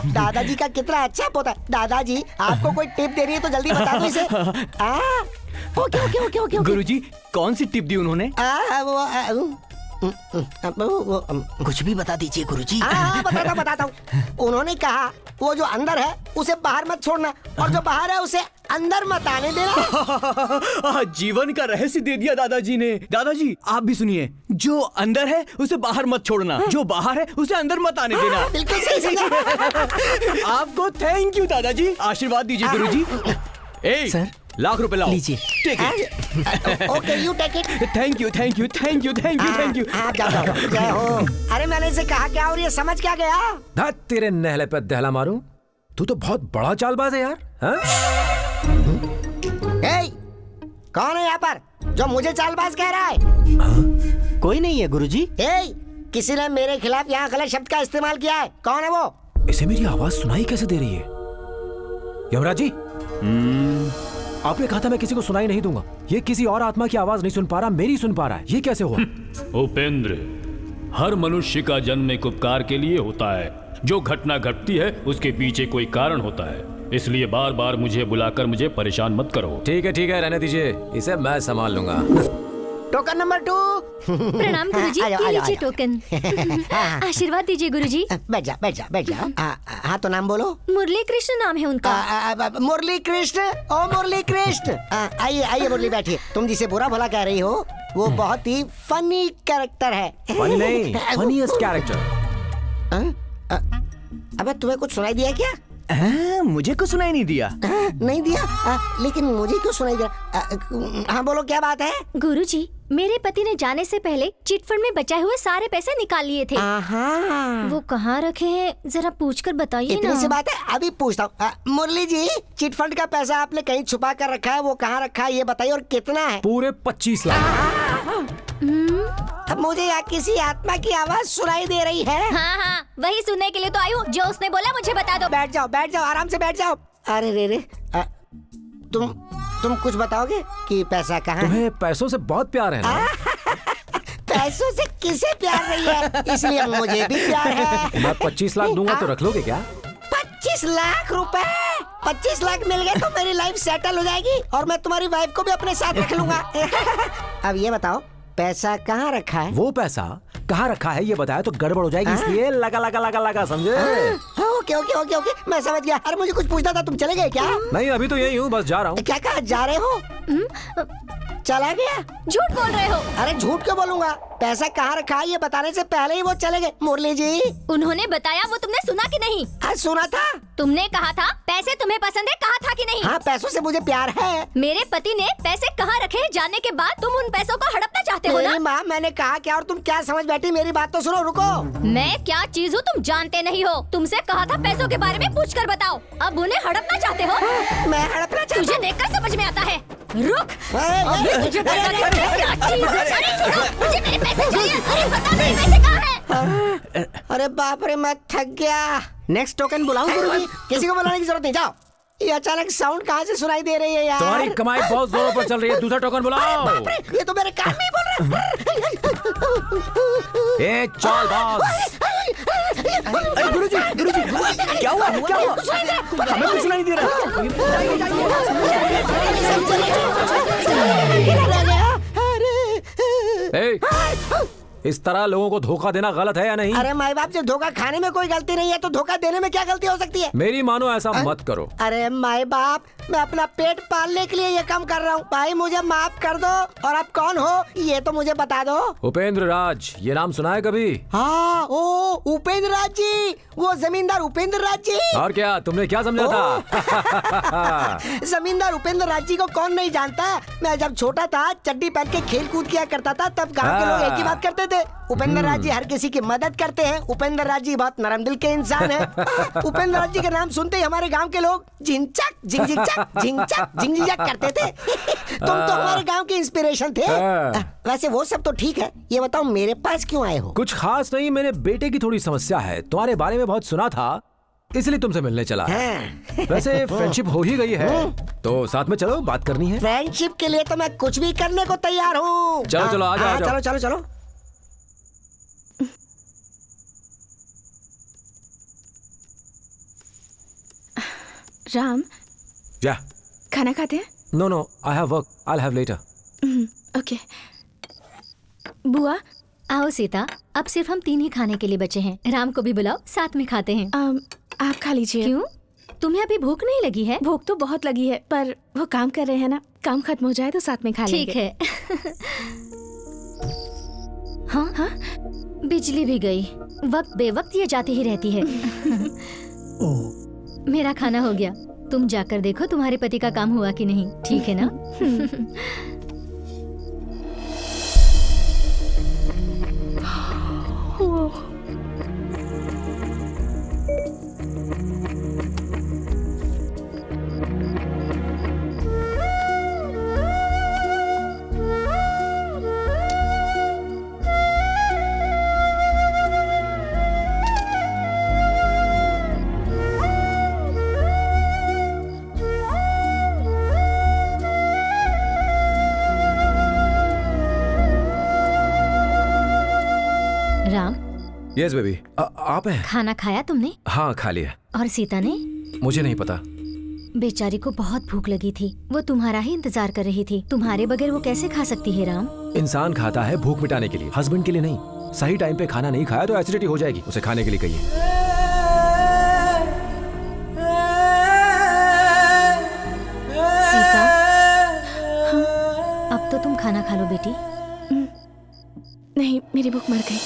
दादाजी का कितना अच्छा पोता है। दादाजी आपको कोई टिप दे रही है तो जल्दी बता दो इसे। ओके। गुरुजी, कौन सी टिप दी उन्होंने? कुछ भी बता दीजिए गुरुजी। बताता हूँ। उन्होंने कहा वो जो अंदर है उसे बाहर मत छोड़ना और जो बाहर है उसे अंदर मत आने देना। जीवन का रहस्य दे दिया दादाजी ने। दादाजी आप भी सुनिए, जो अंदर है उसे बाहर मत छोड़ना, जो बाहर है उसे अंदर मत आने देना। बिल्कुल सही। आपको थैंक यू दादाजी, आशीर्वाद दीजिए गुरुजी। सर लाख रुपए लाओ। लीजिए। Take it. Okay you take it. Thank you. आप जाओ। जय हो। अरे मैंने इसे कहा क्या और ये समझ क्या गया? धत तेरे नहले पे दहला मारूं, तू तो बहुत बड़ा चालबाज है यार। हाँ? कौन है यहाँ पर जो मुझे चालबाज कह रहा है? कोई नहीं है गुरुजी। किसी ने मेरे खिलाफ यहाँ गलत शब्द का इस्तेमाल किया है। कौन है वो? इसे मेरी आवाज सुनाई कैसे दे रही है? यमराज जी, आपने कहा था मैं किसी को सुनाई नहीं दूंगा। ये किसी और आत्मा की आवाज नहीं सुन पा रहा, मेरी सुन पा रहा है। ये कैसे हुआ? उपेंद्र, हर मनुष्य का जन्म एक उपकार के लिए होता है। जो घटना घटती है उसके पीछे कोई कारण होता है, इसलिए बार बार मुझे बुलाकर मुझे परेशान मत करो। ठीक है, रहने दीजिए, इसे मैं संभाल लूंगा। Token number 2। प्रणाम गुरुजी। ये लीजिए टोकन। आशीर्वाद दीजिए गुरुजी। बैठ जा। हाँ तो नाम बोलो। मुरली कृष्ण नाम है उनका। मुरली कृष्ण। ओ मुरली कृष्ण, आइए मुरली बैठिए। तुम जिसे बुरा भला कह रही हो वो बहुत ही फनी कैरेक्टर है। फनी नहीं, फनीएस्ट कैरेक्टर। अबे तुम्हें कुछ सुनाई दिया क्या? मुझे कुछ सुनाई नहीं दिया। नहीं दिया? लेकिन मुझे क्यों सुनाई दिया? हाँ बोलो क्या बात है? गुरुजी, मेरे पति ने जाने से पहले चिट फंड में बचाए हुए सारे पैसे निकाल लिए थे। वो कहाँ रखे हैं जरा पूछकर बताइए ना। इतनी सी बात है, अभी पूछता हूँ। मुरली जी, चिट फंड का पैसा आपने कहीं छुपा कर रखा है, वो कहाँ रखा है ये बताइए, और कितना है? पूरे 25 लाख। अब मुझे यहाँ किसी आत्मा की आवाज सुनाई दे रही है। हाँ, वही सुनने के लिए तो आई हूँ। जो उसने बोला मुझे बता दो। बैठ जाओ, आराम से बैठ जाओ। अरे रे तुम कुछ बताओगे कि पैसा कहाँ है? तुम्हें पैसों से बहुत प्यार है ना? पैसों से किसे प्यार नहीं है, इसलिए मुझे भी प्यार है। मैं 25 लाख दूंगा तो रख लोगे क्या? 25 लाख रुपए? 25 लाख मिल गए तो मेरी लाइफ सेटल हो जाएगी और मैं तुम्हारी वाइफ को भी अपने साथ रख लूंगा। अब ये बताओ पैसा कहाँ रखा है? वो पैसा कहाँ रखा है ये बताया तो गड़बड़ हो जाएगी, इसलिए लगा समझे? ओके मैं समझ गया। अरे मुझे कुछ पूछना था, तुम चले गए क्या? नहीं, अभी तो यही हूँ, बस जा रहा हूँ। क्या कहा जा रहे हो? चला गया? झूठ बोल रहे हो। अरे झूठ क्यों बोलूंगा? पैसा कहाँ रखा है ये बताने से पहले ही वो चले गए। मुरली जी, उन्होंने बताया, वो तुमने सुना कि नहीं? आज सुना था। तुमने कहा था पैसे तुम्हें पसंद है, कहा था कि नहीं? हाँ, पैसों से मुझे प्यार है। मेरे पति ने पैसे कहाँ रखे जानने के बाद तुम उन पैसों को हड़पना चाहते हो ना? माँ, मैंने कहा क्या और तुम क्या समझ बैठी? मेरी बात तो सुनो, रुको। मैं क्या चीज हूँ तुम जानते नहीं हो। तुमसे कहा था पैसों के बारे में पूछ कर बताओ, अब उन्हें हड़पना चाहते हो? मैं हड़पना चाहता हूँ? तुझे देखकर समझ में आता है। रुक, मुझे मेरे पैसे चाहिए। अरे बता मेरे पैसे कहाँ हैं? अरे बाप रे, मैं थक गया। नेक्स्ट टोकन बुलाऊं गुरुजी? किसी को बुलाने की जरूरत नहीं, जाओ। ये अचानक साउंड कहाँ से सुनाई दे रही है यार? तुम्हारी कमाई बहुत जोरों पर चल रही है, दूसरा टोकन बुलाओ। बाप रे, ये तो मेरे कान में ही बोल रहा है। चालबाज। गुरुजी क्या हुआ? हमें कुछ सुनाई दे रहा। इस तरह लोगों को धोखा देना गलत है या नहीं? अरे माँ बाप, जब धोखा खाने में कोई गलती नहीं है तो धोखा देने में क्या गलती हो सकती है? मेरी मानो ऐसा मत करो। अरे माँ बाप, मैं अपना पेट पालने के लिए ये काम कर रहा हूँ। भाई मुझे माफ कर दो। और आप कौन हो ये तो मुझे बता दो। उपेंद्र राज, ये नाम सुना है कभी? हाँ, ओ उपेंद्र राज जी, वो जमींदार उपेंद्र राज जी। और क्या तुमने क्या समझा था? जमींदार उपेंद्र राज जी को कौन नहीं जानता। मैं जब छोटा था चड्डी पहन के खेल कूद किया करता था, तब गांव के लोग एक ही बात करते थे, उपेंद्र राज जी हर किसी की मदद करते हैं। उपेंद्र राज जी बहुत नरम दिल के इंसान हैं। उपेंद्र राज जी का नाम सुनते ही हमारे गांव के लोग झिंचक झिंझिचक झिंचक झिंझिचक करते थे। तुम तो हमारे गांव के इंस्पिरेशन थे। वैसे वो सब तो ठीक है, ये बताओ मेरे पास क्यों आए हो? कुछ खास नहीं, मेरे बेटे की थोड़ी समस्या है, तुम्हारे बारे में बहुत सुना था, इसलिए तुमसे मिलने चला। वैसे फ्रेंडशिप हो ही गई है तो साथ में चलो, बात करनी है। फ्रेंडशिप के लिए तो मैं कुछ भी करने को तैयार हूँ। चलो चलो आ जाओ। चलो चलो चलो। राम, क्या खाना खाते हैं? No, I have work, I will have later. Okay. बुआ, आओ सीता, अब सिर्फ हम 3 ही खाने के लिए बचे हैं। राम को भी बुलाओ, साथ में खाते हैं। आप खा लीजिए। क्यों, तुम्हें अभी भूख नहीं लगी है? भूख तो बहुत लगी है, पर वो काम कर रहे हैं ना, काम खत्म हो जाए तो साथ में खा लेंगे। ठीक है। हाँ, बिजली भी गई, वक्त बेवक्त ये जाती ही रहती है। मेरा खाना हो गया, तुम जाकर देखो तुम्हारे पति का काम हुआ कि नहीं, ठीक है ना? राम। यस बेबी, आप हैं? खाना खाया तुमने? हाँ खा लिया। और सीता ने? मुझे नहीं पता। बेचारी को बहुत भूख लगी थी, वो तुम्हारा ही इंतजार कर रही थी। तुम्हारे बगैर वो कैसे खा सकती है राम? इंसान खाता है भूख मिटाने के लिए, हस्बैंड के लिए नहीं। सही टाइम पे खाना नहीं खाया तो एसिडिटी हो जाएगी, उसे खाने के लिए कहिए। सीता, अब तो तुम खाना खा लो बेटी। नहीं, मेरी भूख मर गई।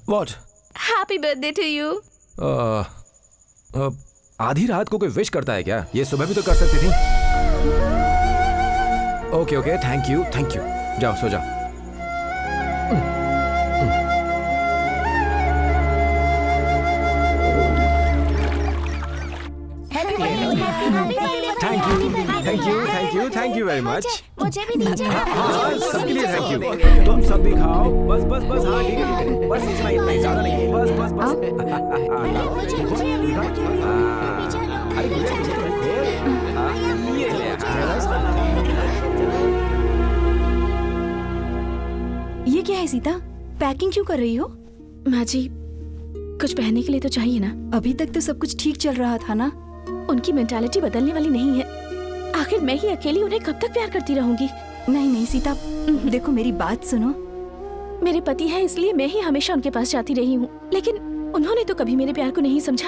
What? Happy birthday to you. आधी रात को कोई विश करता है क्या? ये सुबह भी तो कर सकती थी। Okay, thank you. जाओ सो जाओ। Thank you very much. मुझे भी दीजिए। हाँ, सबके लिए थैंक यू। तुम सब भी खाओ। बस। हाँ ठीक है। बस इतना ही, ज्यादा नहीं। बस। ये क्या है सीता, पैकिंग क्यों कर रही हो? माँ जी, कुछ पहनने के लिए तो चाहिए ना। अभी तक तो सब कुछ ठीक चल रहा था ना। उनकी मेंटालिटी बदलने वाली नहीं है। आखिर मैं ही अकेली उन्हें कब तक प्यार करती रहूंगी? नहीं सीता, देखो मेरी बात सुनो। मेरे पति है इसलिए मैं ही हमेशा उनके पास जाती रही हूँ, लेकिन उन्होंने तो कभी मेरे प्यार को नहीं समझा।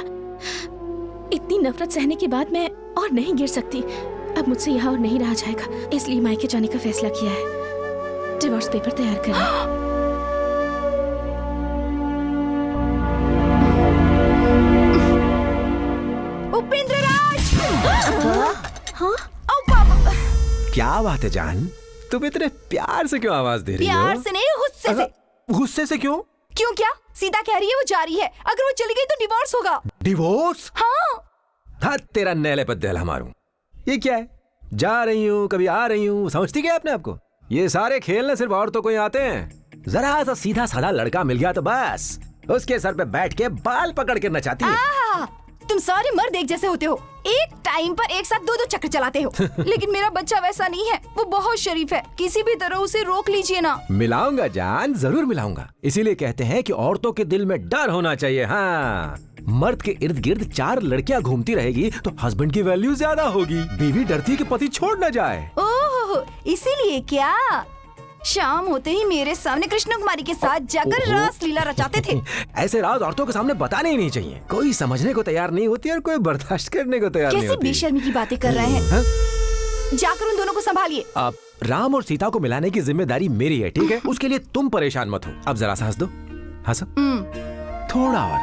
इतनी नफरत सहने के बाद मैं और नहीं गिर सकती। अब मुझसे यहाँ और नहीं रहा जाएगा, इसलिए मायके जाने का फैसला किया है। डिवोर्स पेपर तैयार करना। उपेंद्र राज! हाँ? क्या बात है जान, तुम इतने प्यार से क्यों आवाज दे रही हो? प्यार से नहीं, गुस्से से। गुस्से से क्यों? क्यों क्या? सीता कह रही है वो जा रही है, अगर वो चली गई तो डिवोर्स होगा। डिवोर्स? हाँ। तेरा नैले पर दहला मारूं। ये क्या है? जा रही हूँ, कभी आ रही हूँ, समझती क्या अपने आपको? ये सारे खेलने सिर्फ औरतों को ही आते हैं। जरा सा सीधा साधा लड़का मिल गया तो बस उसके सर पे बैठ के बाल पकड़ के नचाती है। तुम सारे मर्द एक जैसे होते हो, एक टाइम पर एक साथ 2-2 चक्कर चलाते हो। लेकिन मेरा बच्चा वैसा नहीं है, वो बहुत शरीफ है, किसी भी तरह उसे रोक लीजिए ना। मिलाऊंगा जान, जरूर मिलाऊंगा। इसीलिए कहते हैं कि औरतों के दिल में डर होना चाहिए। हाँ, मर्द के इर्द गिर्द 4 लड़कियां घूमती रहेगी तो हस्बैंड की वैल्यू ज्यादा होगी। बीवी डरती है कि पति छोड़ न जाए। ओह, इसीलिए क्या शाम होते ही मेरे सामने कृष्ण कुमारी के साथ जाकर रास लीला रचाते थे। ऐसे राज औरतों के सामने बताने ही नहीं चाहिए। कोई समझने को तैयार नहीं होती और कोई बर्दाश्त करने को तैयार नहीं कैसी होती। बेशर्मी की बातें कर रहे हैं। जाकर उन दोनों को संभालिए। अब राम और सीता को मिलाने की जिम्मेदारी मेरी है, ठीक है? उसके लिए तुम परेशान मत हो। अब जरा सा हंस दो, हंसो। थोड़ा और,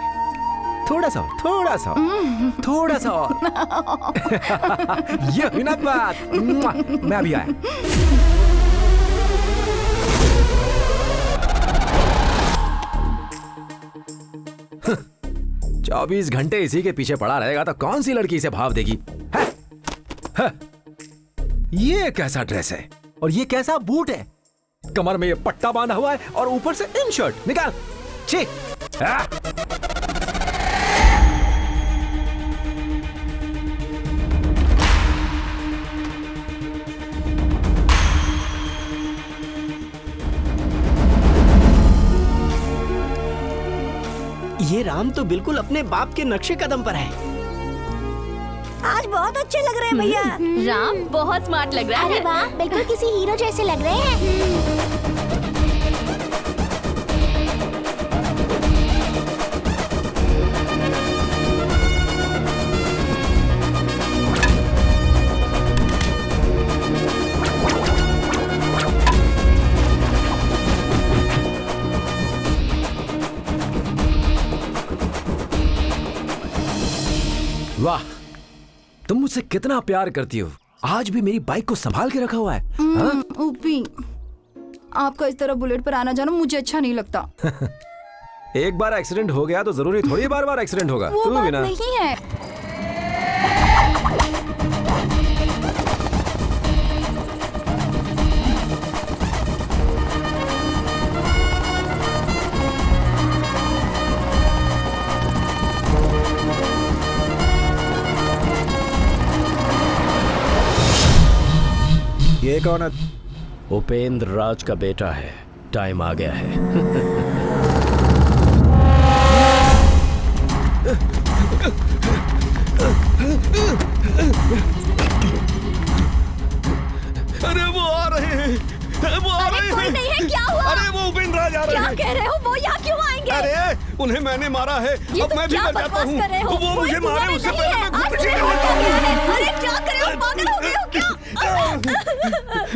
थोड़ा सा और, थोड़ा सा और, थोड़ा सा और। ये हुई ना बात। मैं अभी आया। 24 घंटे इसी के पीछे पड़ा रहेगा तो कौन सी लड़की इसे भाव देगी? है? ये कैसा ड्रेस है और ये कैसा बूट है? कमर में ये पट्टा बांधा हुआ है और ऊपर से इन शर्ट। निकाल। छी। ये राम तो बिल्कुल अपने बाप के नक्शे कदम पर है। आज बहुत अच्छे लग रहे हैं भैया। राम बहुत स्मार्ट लग रहा है। अरे वाह, बिल्कुल किसी हीरो जैसे लग रहे हैं। वाह, तुम मुझसे कितना प्यार करती हो। आज भी मेरी बाइक को संभाल के रखा हुआ है। ऊपी, आपका इस तरह बुलेट पर आना जाना मुझे अच्छा नहीं लगता। एक बार एक्सीडेंट हो गया तो जरूरी थोड़ी बार बार एक्सीडेंट होगा। वो तुम बात भी ना। नहीं है। ये कौन है? उपेंद्र राज का बेटा है। टाइम आ गया है। अरे वो आ रहे हैं, वो आ रहे हैं। कोई नहीं है, क्या हुआ? अरे वो उपेंद्र राज आ रहे हैं। क्या कह रहे हो? वो यहाँ क्यों आएंगे? अरे उन्हें मैंने मारा है, अब मैं भी मर जाता हूँ। वो मुझे मारे उससे पहले मैं खुद पीछे अरे क्या कर रहे हो? पागल हो गए हो क्या?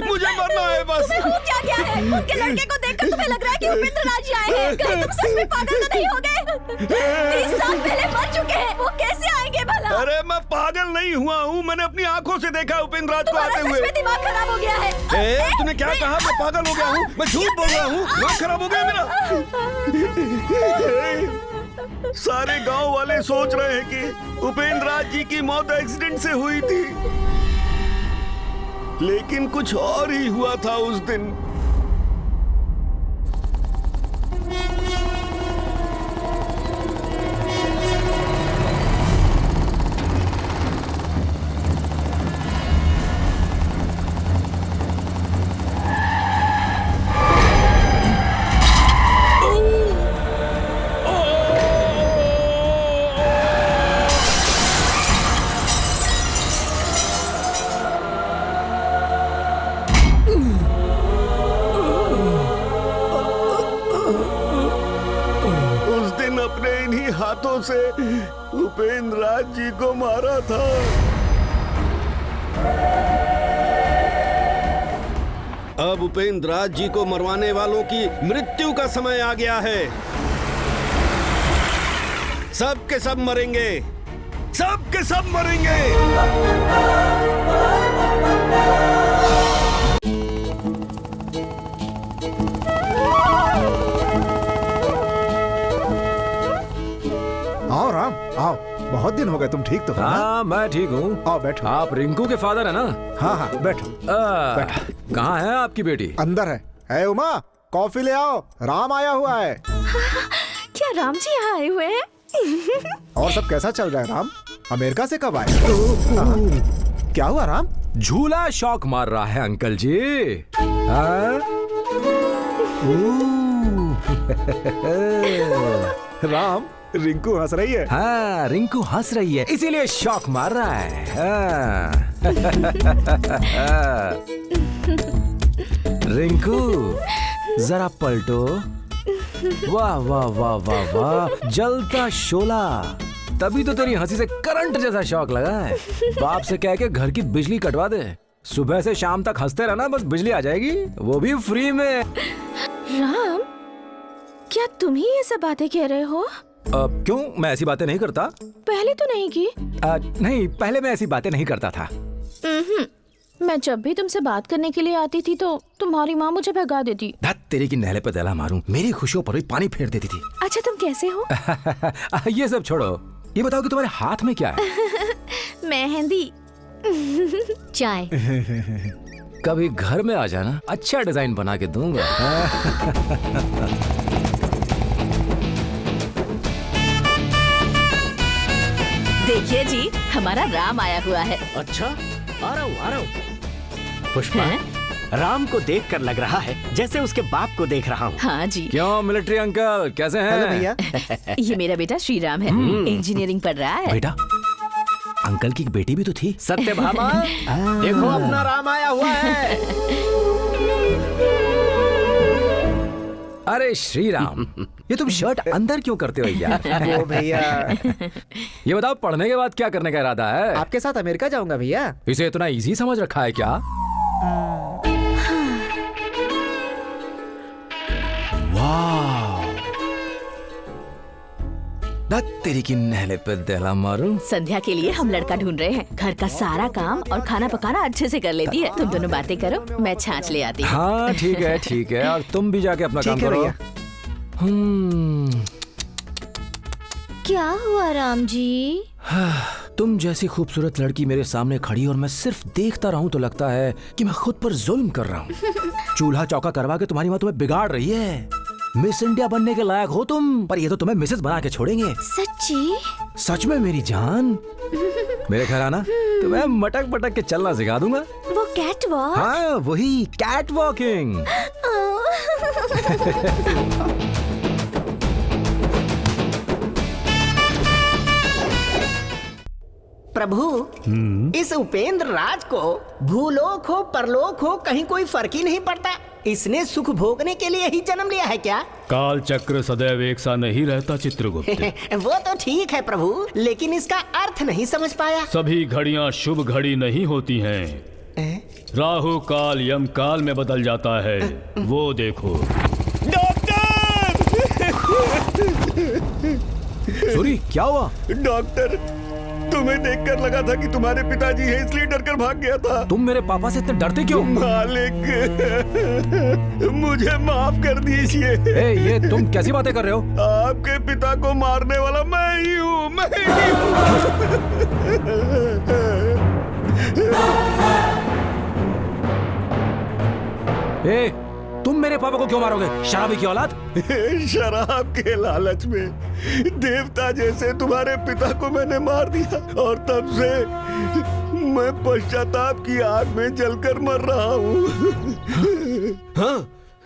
मुझे मरना है बस। हो क्या है? उनके लड़के को देखकर तुम्हें लग रहा है कि उपेंद्र राज आए हैं? कहीं तुम सच में पागल तो नहीं हो गए? 30 साल पहले मर चुके हैं, वो कैसे आएंगे भला? अरे मैं पागल नहीं हुआ हूँ, मैंने अपनी आंखों से देखा उपेंद्र राज को आते हुए। दिमाग खराब हो गया है। तूने क्या कहा? मैं पागल हो गया हूँ? मैं झूठ बोल रहा हूँ? दिमाग खराब हो गया मेरा? सारे गांव वाले सोच रहे हैं कि उपेंद्र राज जी की मौत एक्सीडेंट से हुई थी, लेकिन कुछ और ही हुआ था उस दिन। हाथों से उपेंद्र राज जी को मारा था। अब उपेंद्र राज जी को मरवाने वालों की मृत्यु का समय आ गया है। सब के सब मरेंगे, सब के सब मरेंगे। आओ राम, आओ। बहुत दिन हो गए तुम ठीक तो हो ना? हाँ मैं ठीक हूँ। आओ बैठो। आप रिंकू के फादर है ना? हाँ हाँ बैठो। कहाँ है आपकी बेटी? अंदर है उमा, कॉफी ले आओ, राम आया हुआ है। क्या राम जी यहाँ आए हुए हैं? और सब कैसा चल रहा है राम? अमेरिका से कब आए? क्या हुआ राम? झूला शौक मार रहा है अंकल जी। राम, रिंकू हंस रही है। हाँ रिंकू हंस रही है इसीलिए शौक मार रहा है। रिंकू जरा पलटो। वाह वाह वाह वाह वाह, जलता शोला। तभी तो तेरी हंसी से करंट जैसा शौक लगा है। बाप से कह के घर की बिजली कटवा दे, सुबह से शाम तक हंसते रहना, बस बिजली आ जाएगी, वो भी फ्री में। राम, क्या तुम ही ये सब बातें कह रहे हो? क्यों, मैं ऐसी बातें नहीं करता। पहले तो नहीं की। नहीं, पहले मैं ऐसी बातें नहीं करता था। मैं जब भी तुमसे बात करने के लिए आती थी तो तुम्हारी माँ मुझे भगा देती। धत तेरी की नहले पे दला मारूं, मेरी खुशियों पर भी पानी फेर देती थी। अच्छा तुम कैसे हो? ये सब छोड़ो, ये बताओ कि तुम्हारे हाथ में क्या है? मेहंदी। चाय। कभी घर में आ जाना, अच्छा डिजाइन बना के दूंगा। देखिए जी, हमारा राम आया हुआ है। अच्छा, आ रहा हूँ। पुष्पा, राम को देखकर लग रहा है जैसे उसके बाप को देख रहा हूँ। हाँ जी। क्यों मिलिट्री अंकल, कैसे हैं? हेलो भैया। ये मेरा बेटा श्री राम है, इंजीनियरिंग पढ़ रहा है। बेटा, अंकल की बेटी भी तो थी। सत्यभामा, देखो अपना राम आया हुआ है। अरे श्री राम, ये तुम शर्ट अंदर क्यों करते हो यार? वो भैया, ये बताओ पढ़ने के बाद क्या करने का इरादा है? आपके साथ अमेरिका जाऊंगा भैया। इसे इतना इजी समझ रखा है क्या? वाह, तेरी की नहले पे दहला मारूं। संध्या के लिए हम लड़का ढूंढ रहे हैं। घर का सारा काम और खाना पकाना अच्छे से कर लेती है। तुम दोनों बातें करो, मैं छाछ ले आती हूँ। हाँ ठीक है, और तुम भी जाके अपना काम करो। क्या हुआ राम जी? तुम जैसी खूबसूरत लड़की मेरे सामने खड़ी और मैं सिर्फ देखता रहूं तो लगता है कि मैं खुद पर जुल्म कर रहा हूँ। चूल्हा चौका करवा के तुम्हारी माँ तुम्हें बिगाड़ रही है। मिस इंडिया बनने के लायक हो तुम, पर ये तो तुम्हें मिसेस बना के छोड़ेंगे। सच्ची? सच में मेरी जान। मेरे घर आना, तुम्हें मटक मटक के चलना सिखा दूंगा। वो कैट वॉक? हाँ वही कैट वॉकिंग। प्रभु, इस उपेंद्र राज को भूलोक हो परलोक हो कहीं कोई फर्क ही नहीं पड़ता। इसने सुख भोगने के लिए ही जन्म लिया है क्या? काल चक्र सदैव एक सा नहीं रहता चित्रगुप्त। वो तो ठीक है प्रभु, लेकिन इसका अर्थ नहीं समझ पाया। सभी घड़ियां शुभ घड़ी नहीं होती हैं। राहु काल यम काल में बदल जाता है, वो देखो। सूरी, क्या हुआ? डॉक्टर, तुम्हें देखकर लगा था कि तुम्हारे पिताजी हैं, इसलिए डरकर भाग गया था। तुम मेरे पापा से इतने डरते क्यों? मालिक, मुझे माफ कर दीजिए। ये तुम कैसी बातें कर रहे हो? आपके पिता को मारने वाला मैं ही हूँ, मैं ही हूँ। तुम मेरे पापा को क्यों मारोगे, शराबी की औलाद? शराब के लालच में देवता जैसे तुम्हारे पिता को मैंने मार दिया, और तब से मैं पश्चाताप की आग में जलकर मर रहा हूँ। हाँ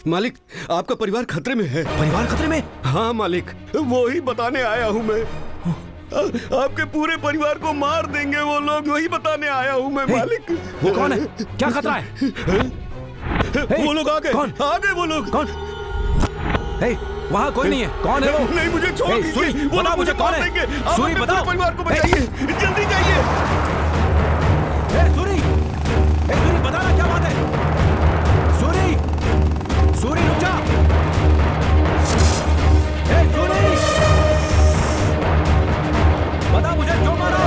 मालिक, आपका परिवार खतरे में है। परिवार खतरे में? हाँ मालिक, वो ही बताने आया हूँ मैं। आपके पूरे परिवार को मार देंगे वो लोग, वही बताने आया हूँ मैं मालिक। वो कौन है? क्या खतरा है? वो लोग आ गए। कौन? आ गए वो लोग। कौन? वहाँ कोई नहीं है। कौन है वो? नहीं, मुझे छोड़ दीजिए। वो लोग मुझे कौन मार देंगे। आप सूरी अपने बताओ। परिवार को बचाइए, जल्दी जाइए। सूरी, सूरी बताना क्या बात है? सूरी, सूरी रुक जा। सूरी, बता मुझे क्यों मारा?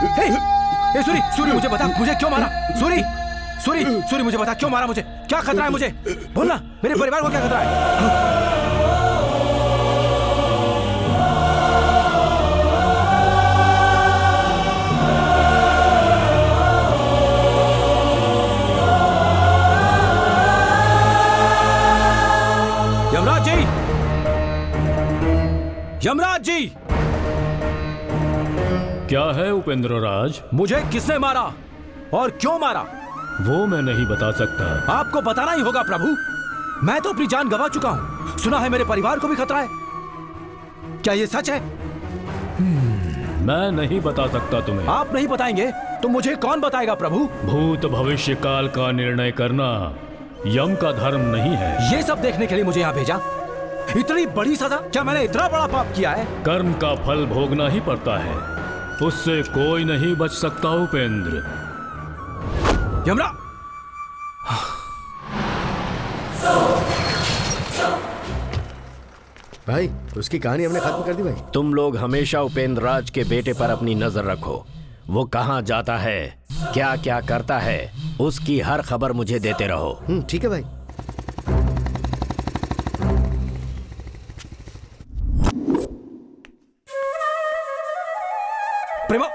सूरी, सूरी मुझे बता, मुझे क्यों मारा? सूरी, सूरी, सूरी मुझे बता, क्यों मारा मुझे? क्या खतरा है मुझे? बोलना, मेरे परिवार को क्या खतरा है? यमराज जी, यमराज जी! क्या है उपेंद्र राज? मुझे किसने मारा और क्यों मारा? वो मैं नहीं बता सकता। आपको बताना ही होगा प्रभु। मैं तो अपनी जान गंवा चुका हूँ। सुना है मेरे परिवार को भी खतरा है। क्या ये सच है? मैं नहीं बता सकता तुम्हें। आप नहीं बताएंगे तो मुझे कौन बताएगा प्रभु? भूत भविष्य काल का निर्णय करना यम का धर्म नहीं है। ये सब देखने के लिए मुझे यहाँ भेजा? इतनी बड़ी सजा? क्या मैंने इतना बड़ा पाप किया है? कर्म का फल भोगना ही पड़ता है, उससे कोई नहीं बच सकता उपेंद्र। यमरा, भाई उसकी कहानी हमने खत्म कर दी भाई। तुम लोग हमेशा उपेंद्र राज के बेटे पर अपनी नजर रखो। वो कहाँ जाता है, क्या क्या करता है, उसकी हर खबर मुझे देते रहो। ठीक है भाई। प्रेमा,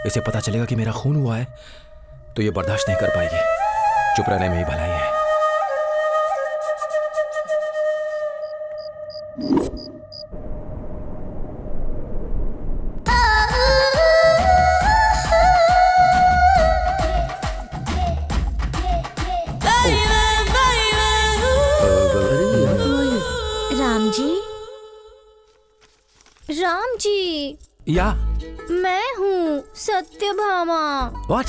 इसे पता चलेगा कि मेरा खून हुआ है तो ये बर्दाश्त नहीं कर पाएगी। चुप रहने में ही भलाई है। राम जी, राम जी, या मैं हूँ सत्यभामा। व्हाट?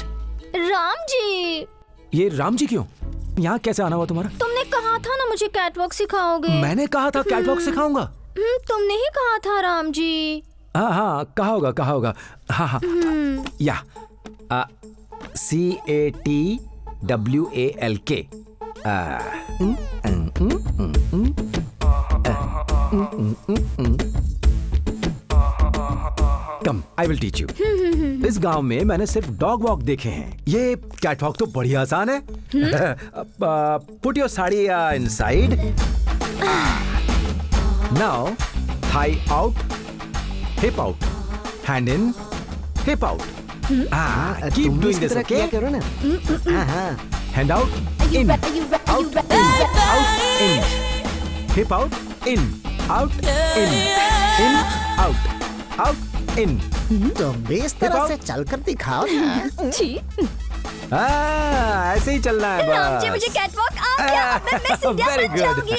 राम जी। ये राम जी क्यों? यहाँ कैसे आना हुआ तुम्हारा? तुमने कहा था ना मुझे कैटवॉक सिखाओगे। मैंने कहा था कैटवॉक सिखाऊंगा। तुमने ही कहा था राम जी। हाँ हाँ, कहा होगा, कहा होगा। हाँ हाँ, या CATWALK। Come, I will teach you. इस गांव में मैंने सिर्फ डॉग वॉक देखे हैं। ये कैट वॉक तो बड़ी आसान है। Put your sari inside. Now thigh out, hip out, hand in, hip out. Keep doing this, okay? करो ना। Hand out, in, out, in, hip out, in, out, in, out, out, in. तो इस तरह से चलकर दिखाओ ना। जी। ऐसे ही चलना है राम बस। जी, मुझे कैटवॉक आ गया। अब मैं सीधा Very बन good. जाऊंगी।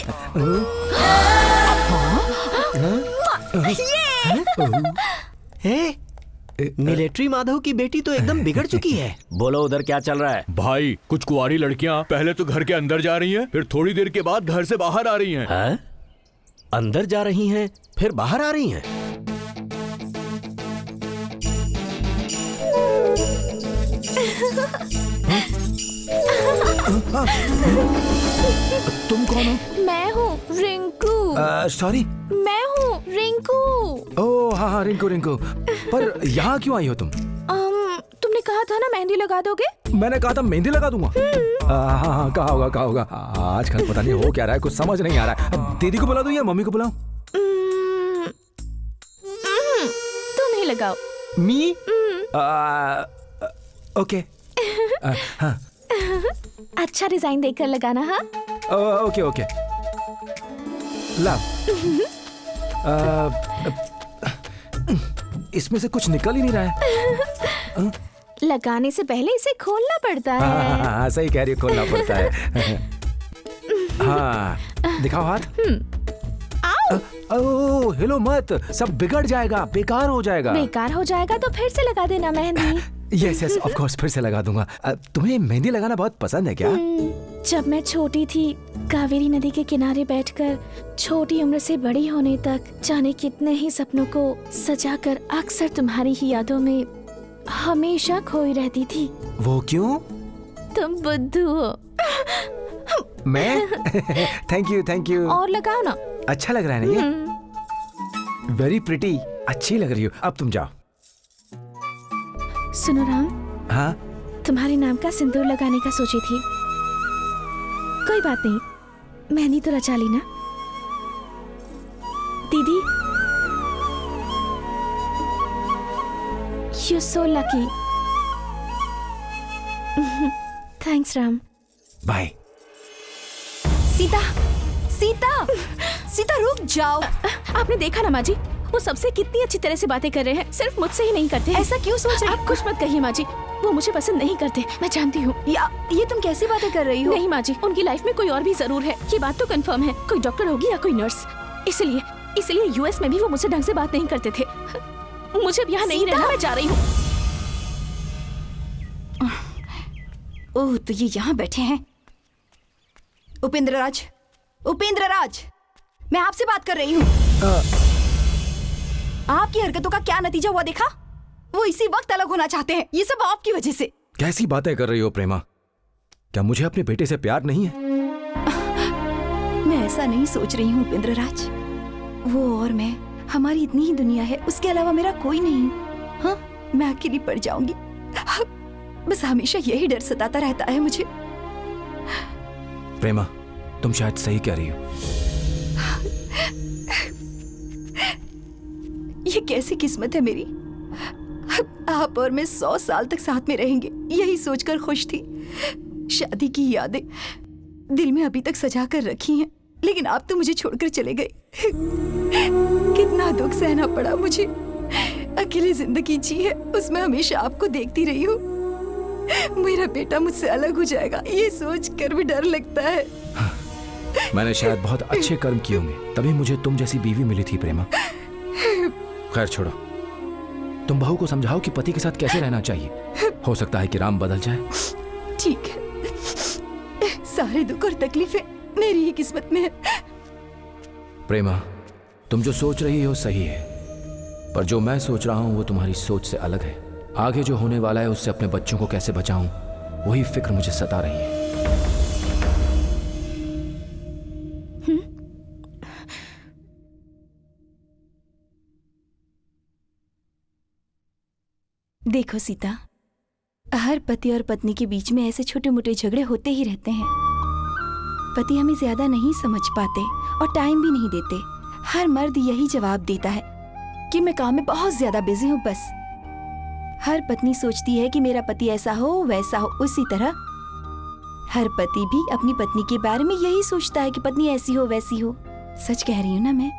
मिलिट्री माधव की बेटी तो एकदम बिगड़ चुकी है। बोलो उधर क्या चल रहा है? भाई कुछ कुंवारी लड़कियां पहले तो घर के अंदर जा रही हैं, फिर थोड़ी देर के बाद घर से बाहर आ रही हैं। हैं? अंदर जा रही हैं, फिर बाहर आ रही हैं। तुम कौन हो? मैं हूँ रिंकू। सॉरी, मैं हूँ रिंकू। ओह हाँ हाँ, रिंकू रिंकू। पर यहाँ क्यों आई हो तुम? तुमने कहा था ना मेहंदी लगा दोगे। मैंने कहा था मेहंदी लगा दूंगा। हाँ हाँ, कहा होगा, कहा होगा। आजकल पता नहीं हो क्या रहा है, कुछ समझ नहीं आ रहा है। अब दीदी को बुला दूं या मम्मी को बुलाऊं? तुम ही लगाओ। मी? ओके। हाँ। अच्छा डिजाइन देखकर लगाना। हाँ ओके ओके। लाओ। इसमें से कुछ निकल ही नहीं रहा है। लगाने से पहले इसे खोलना पड़ता है। हाँ, सही कह रही हो, खोलना पड़ता है। हाँ, दिखाओ हाथ। ओह, हिलो मत, सब बिगड़ जाएगा, बेकार हो जाएगा। बेकार हो जाएगा तो फिर से लगा देना mehndi. Yes yes, of course, फिर से लगा दूंगा। तुम्हें मेहंदी लगाना बहुत पसंद है क्या? जब मैं छोटी थी, कावेरी नदी के किनारे बैठकर छोटी उम्र से बड़ी होने तक जाने कितने ही सपनों को सजाकर अक्सर तुम्हारी ही यादों में हमेशा खोई रहती थी। वो क्यों? तुम बुद्धू हो। मैं? Thank you, thank you. और लगाओ ना। अच्छा लग रहा है ना ये? वेरी प्रिटी, अच्छी लग रही हो। अब तुम जाओ। सुनो राम, हाँ तुम्हारे नाम का सिंदूर लगाने का सोची थी। कोई बात नहीं, मेहंदी तो रचा ली ना। दीदी, you're so lucky. Thanks Ram. Bye. Sita, Sita, Sita रुक जाओ। आपने देखा ना माँ जी, वो सबसे कितनी अच्छी तरह से बातें कर रहे हैं, सिर्फ मुझसे ही नहीं करते। ऐसा क्यों सोच रहे? आप कुछ मत कहिए माँ जी, वो मुझे पसंद नहीं करते, मैं जानती हूँ। ये तुम कैसी बातें कर रही हो? नहीं माँ जी, उनकी लाइफ में कोई और भी जरूर है, ये बात तो कंफर्म है। कोई डॉक्टर होगी या कोई नर्स। इसलिए यूएस में भी वो मुझसे ढंग से बात नहीं करते थे। मुझे अब यहाँ नहीं रहना, मैं जा रही हूँ। ओह, तो ये यहाँ बैठे हैं। उपेंद्र राज, उपेंद्र राज, मैं आपसे बात कर रही हूँ। आपकी हरकतों का क्या नतीजा हुआ देखा? वो इसी वक्त अलग होना चाहते हैं। ये सब आपकी वजह से। कैसी बातें कर रही हो प्रेमा? क्या मुझे अपने बेटे से प्यार नहीं है? मैं ऐसा नहीं सोच रही हूँ उपेंद्र राज। वो और मैं, हमारी इतनी ही दुनिया है, उसके अलावा मेरा कोई नहीं। हाँ, मैं अकेली पड़ जाऊंगी। बस हमेशा यही डर सताता रहता है मुझे। प्रेमा, तुम शायद सही कह रही हो। ये कैसी किस्मत है मेरी। आप और मैं 100 साल तक साथ में रहेंगे, यही सोचकर खुश थी। शादी की यादें दिल में अभी तक सजा कर रखी हैं, लेकिन आप तो मुझे छोड़कर चले गए। कितना दुख सहना पड़ा मुझे। अकेली जिंदगी जी है, उसमें हमेशा आपको देखती रही हूँ। मेरा बेटा मुझसे अलग हो जाएगा, ये सोच कर भी डर लगता है। मैंने शायद बहुत अच्छे कर्म किए होंगे, तभी मुझे तुम जैसी बीवी मिली थी प्रेमा। खैर छोड़ो, तुम बहू को समझाओ कि पति के साथ कैसे रहना चाहिए। हो सकता है कि राम बदल जाए। ठीक है, सारे दुख और तकलीफें मेरी ही किस्मत में है। प्रेमा, तुम जो सोच रही हो सही है, पर जो मैं सोच रहा हूं वो तुम्हारी सोच से अलग है। आगे जो होने वाला है उससे अपने बच्चों को कैसे बचाऊं, वही फिक्र मुझे सता रही है। देखो सीता, हर पति और पत्नी के बीच में ऐसे छोटे मोटे झगड़े होते ही रहते हैं। पति हमें ज्यादा नहीं समझ पाते और टाइम भी नहीं देते। हर मर्द यही जवाब देता है कि मैं काम में बहुत ज्यादा बिजी हूँ बस। हर पत्नी सोचती है कि मेरा पति ऐसा हो वैसा हो। उसी तरह हर पति भी अपनी पत्नी के बारे में यही सोचता है कि पत्नी ऐसी हो वैसी हो। सच कह रही हूँ ना मैं?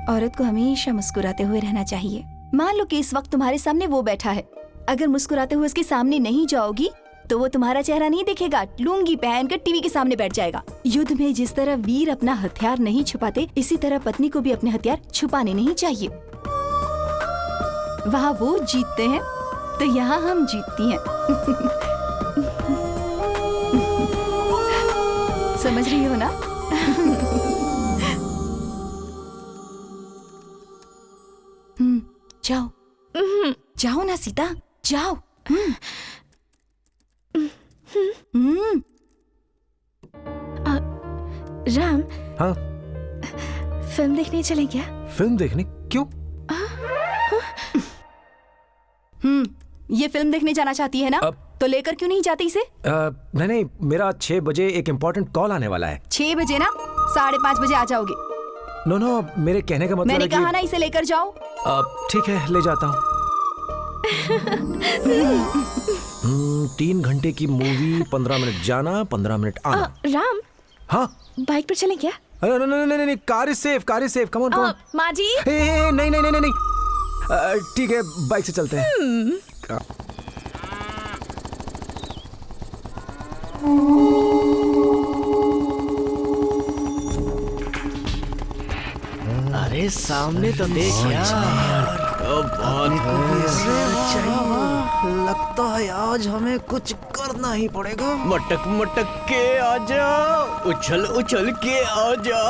औरत को हमेशा मुस्कुराते हुए रहना चाहिए। मान लो कि इस वक्त तुम्हारे सामने वो बैठा है, अगर मुस्कुराते हुए उसके सामने नहीं जाओगी तो वो तुम्हारा चेहरा नहीं देखेगा, लुंगी पहनकर टीवी के सामने बैठ जाएगा। युद्ध में जिस तरह वीर अपना हथियार नहीं छुपाते, इसी तरह पत्नी को भी अपने हथियार छुपाने नहीं चाहिए। वहाँ वो जीतते हैं तो यहाँ हम जीतती हैं। समझ रही हो ना? जाओ, जाओ ना सीता, जाओ। राम, हाँ? फिल्म देखने चलें क्या? फिल्म देखने? क्यों? ये फिल्म देखने जाना चाहती है ना? तो लेकर क्यों नहीं जाती इसे? नहीं, मेरा 6 बजे एक इम्पोर्टेंट कॉल आने वाला है। 6 बजे ना? 5:30 बजे आ जाओगे। नो, मेरे कहने का मतलब मैंने है कहा ना इसे लेकर जाओ। ठीक है, ले जाता हूँ। 3 घंटे की मूवी, 15 मिनट जाना, 15 मिनट आना। राम, हाँ? बाइक पर चलें क्या? नहीं, car is safe, come on. माँ जी। नहीं, ठीक है, बाइक से चलते हैं। अरे सामने तो देख यार। लगता है आज हमें कुछ करना ही पड़ेगा। मटक मटक के आजा, उछल उछल के आजा।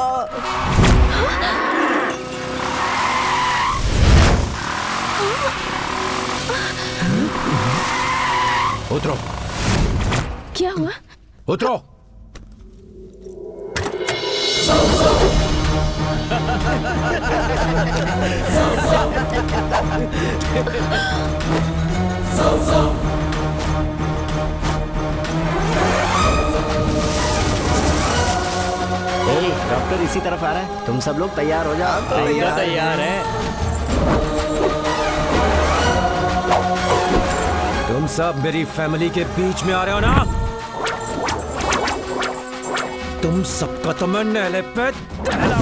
उतरो। क्या हुआ? डॉक्टर इसी तरफ आ रहा है, तुम सब लोग तैयार हो जाओ। तैयार है। तुम सब मेरी फैमिली के बीच में आ रहे हो ना? तुम सबका तो मैं नहले पे दहला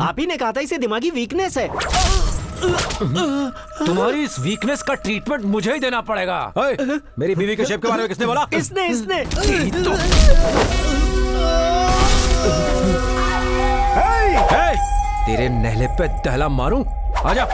आप ही ने कहा था इसे दिमागी वीकनेस है। तुम्हारी इस वीकनेस का ट्रीटमेंट मुझे ही देना पड़ेगा। मेरी बीवी के शेप के बारे में किसने बोला? इसने तेरे नहले पे दहला मारूं? आजा।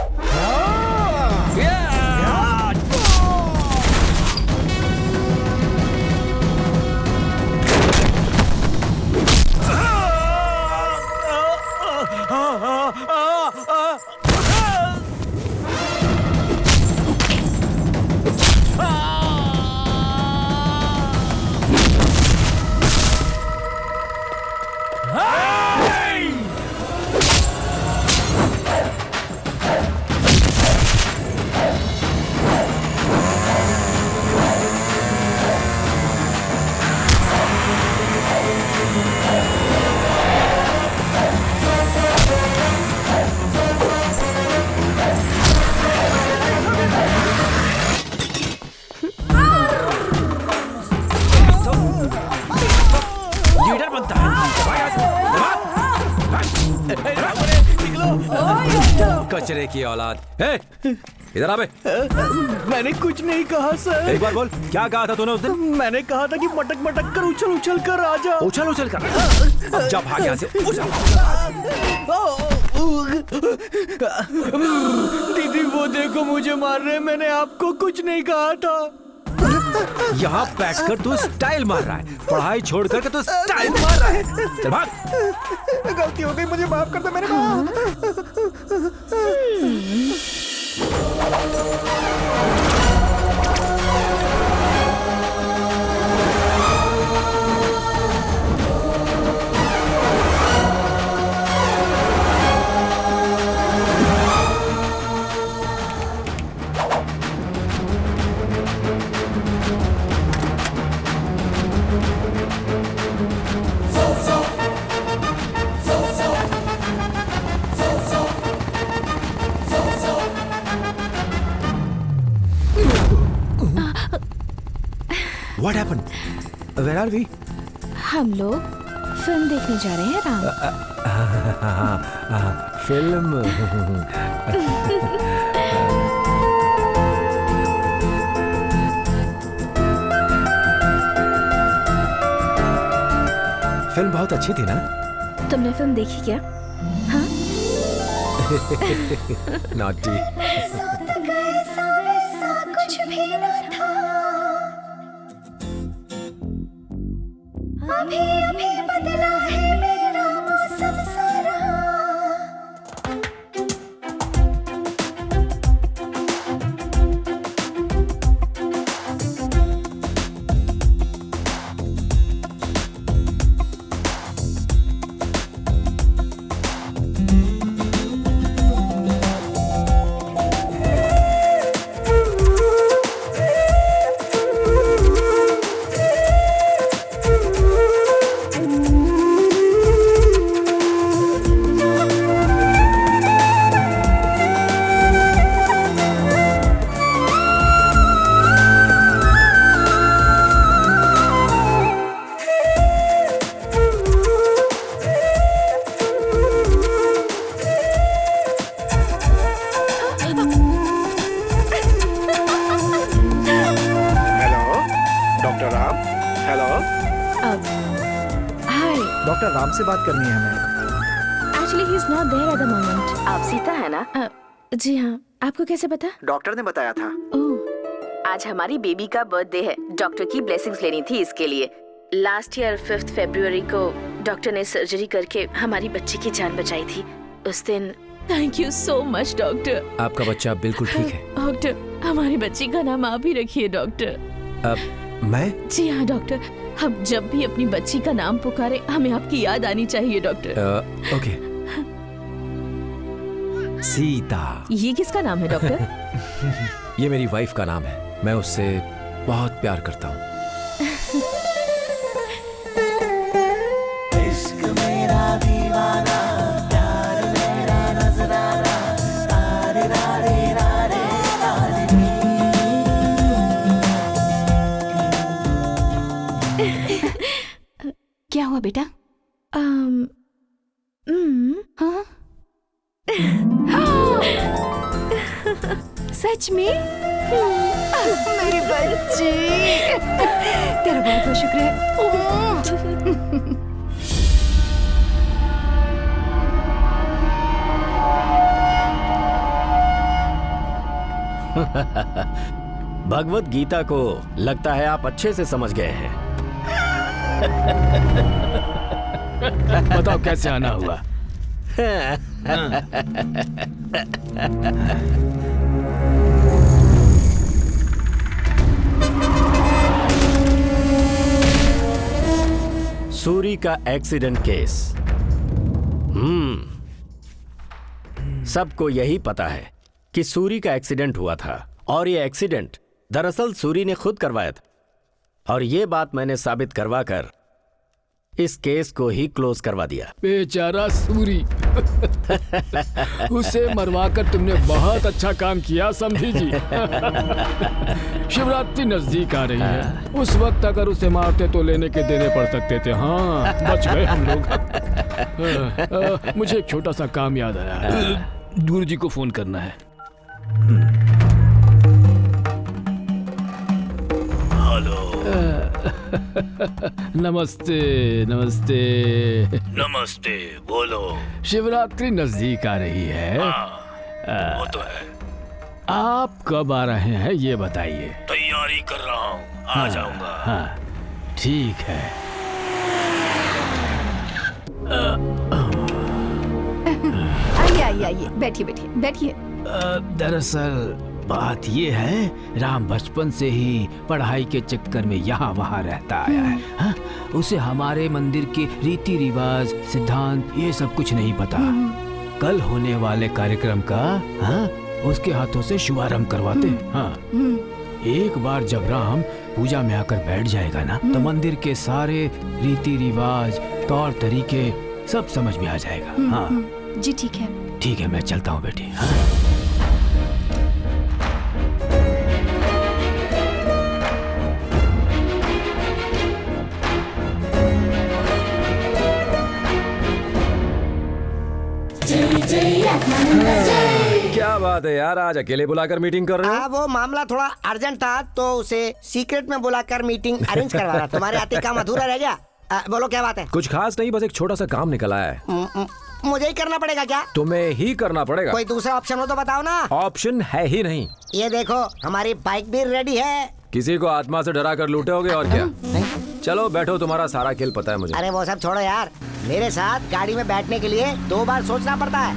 कचरे की औलाद। इधर आ बे। मैंने कुछ नहीं कहा सर। एक बार बोल, क्या कहा था तूने उस दिन? मैंने कहा था कि मटक मटक कर उछल उछल कर आ जा। उछल उछल कर? अब जा भाग यहाँ से। दीदी वो देखो मुझे मार रहे हैं, मैंने आपको कुछ नहीं कहा था। यहाँ बैठकर तू स्टाइल मार रहा है, पढ़ाई छोड़ करके तू स्टाइल मार रहा है। चल भाग। गलती हो गई, मुझे माफ कर दो मेरे को। What happened? Where are we? हम लोग फिल्म देखने जा रहे हैं राम। फिल्म। फिल्म बहुत अच्छी थी ना? तुमने फिल्म देखी क्या? हाँ? Naughty। कुछ भी न था, अभी अभी बदला है मेरा मौसम सारा। डॉक्टर राम से बात करनी है हमें। Actually, he is not there at the moment. आप सीता है ना? जी हाँ। आपको कैसे पता? डॉक्टर ने बताया था। ओह, आज हमारी बेबी का बर्थडे है। डॉक्टर की ब्लेसिंग्स लेनी थी इसके लिए। लास्ट ईयर 5 फरवरी को डॉक्टर ने सर्जरी करके हमारी बच्ची की जान बचाई थी। उस दिन thank you so much doctor. आपका बच्चा बिल्कुल ठीक है। डॉक्टर, हमारी बच्ची का नाम आप ही रखिए डॉक्टर। अब मैं? जी हाँ डॉक्टर, हम जब भी अपनी बच्ची का नाम पुकारे हमें आपकी याद आनी चाहिए डॉक्टर। ओके। सीता। ये किसका नाम है डॉक्टर? ये मेरी वाइफ का नाम है। मैं उससे बहुत प्यार करता हूँ। इश्क मेरा दीवाना, प्यार मेरा नजराना, तारे रारे रारे रारे। क्या हुआ बेटा? हाँ? सच में? मेरी बच्ची, तेरा बहुत बहुत शुक्र है। भगवत गीता को लगता है आप अच्छे से समझ गए हैं। बताओ कैसे आना हुआ? सूरी का एक्सीडेंट केस। सबको यही पता है कि सूरी का एक्सीडेंट हुआ था और ये एक्सीडेंट दरअसल सूरी ने खुद करवाया था और ये बात मैंने साबित करवा कर इस केस को ही क्लोज करवा दिया। बेचारा सूरी। उसे मरवाकर तुमने बहुत अच्छा काम किया समझी जी। शिवरात्रि नजदीक आ रही है, उस वक्त अगर उसे मारते तो लेने के देने पड़ सकते थे। हाँ, बच गए हम लोग। मुझे एक छोटा सा काम याद आया, गुरु जी को फोन करना है। हेलो। नमस्ते नमस्ते नमस्ते, बोलो। शिवरात्रि नजदीक आ रही है। वो तो है। आप कब आ रहे हैं ये बताइए। तैयारी कर रहा हूँ, आ जाऊंगा। हाँ, ठीक है। आइए आइए आइए, बैठिए बैठिए बैठिए। दरअसल बात ये है, राम बचपन से ही पढ़ाई के चक्कर में यहाँ वहाँ रहता आया है। हाँ? उसे हमारे मंदिर के रीति रिवाज, सिद्धांत ये सब कुछ नहीं पता। कल होने वाले कार्यक्रम का हाँ, उसके हाथों से शुभारंभ करवाते। हाँ, एक बार जब राम पूजा में आकर बैठ जाएगा ना, तो मंदिर के सारे रीति रिवाज, तौर तरीके सब समझ में आ जाएगा। हाँ जी ठीक है। ठीक है, मैं चलता हूँ बेटी। हाँ? क्या बात है यार, आज अकेले बुलाकर मीटिंग कर रहे हो? वो मामला थोड़ा अर्जेंट था तो उसे सीक्रेट में बुलाकर मीटिंग अरेंज करवा रहा। तुम्हारे आते काम अधूरा रह गया। बोलो क्या बात है? कुछ खास नहीं, बस एक छोटा सा काम निकल आया है। मुझे ही करना पड़ेगा क्या? तुम्हें ही करना पड़ेगा। कोई दूसरा ऑप्शन हो तो बताओ ना। ऑप्शन है ही नहीं। ये देखो, हमारी बाइक भी रेडी है। किसी को आत्मा से डरा कर लूटोगे और क्या? चलो बैठो, तुम्हारा सारा खेल पता है मुझे। अरे वो सब छोड़ो यार, मेरे साथ गाड़ी में बैठने के लिए 2 बार सोचना पड़ता है।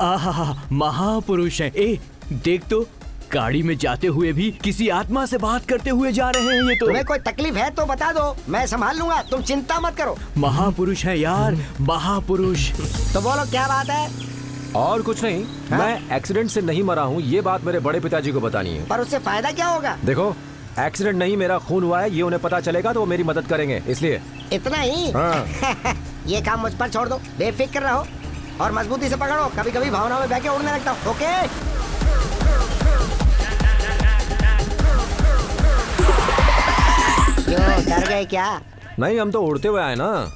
आहा, महापुरुष है। ए, देख तो, गाड़ी में जाते हुए भी किसी आत्मा से बात करते हुए जा रहे हैं ये तो। तुम्हें कोई तकलीफ है तो बता दो, मैं संभाल लूंगा, तुम चिंता मत करो। महापुरुष है यार, महापुरुष। तो बोलो क्या बात है? और कुछ नहीं, मैं एक्सीडेंट से नहीं मरा हूँ, ये बात मेरे बड़े पिताजी को बतानी है। पर उससे फायदा क्या होगा? देखो, एक्सीडेंट नहीं, मेरा खून हुआ है, ये उन्हें पता चलेगा तो वो मेरी मदद करेंगे, इसलिए। इतना ही? हाँ। ये काम मुझ पर छोड़ दो, बेफिक्र रहो और मजबूती से पकड़ो। कभी कभी भावना में बह के उड़ने लगता हूँ। ओके? क्यों, डर गए क्या? नहीं, हम तो उड़ते हुए आए ना।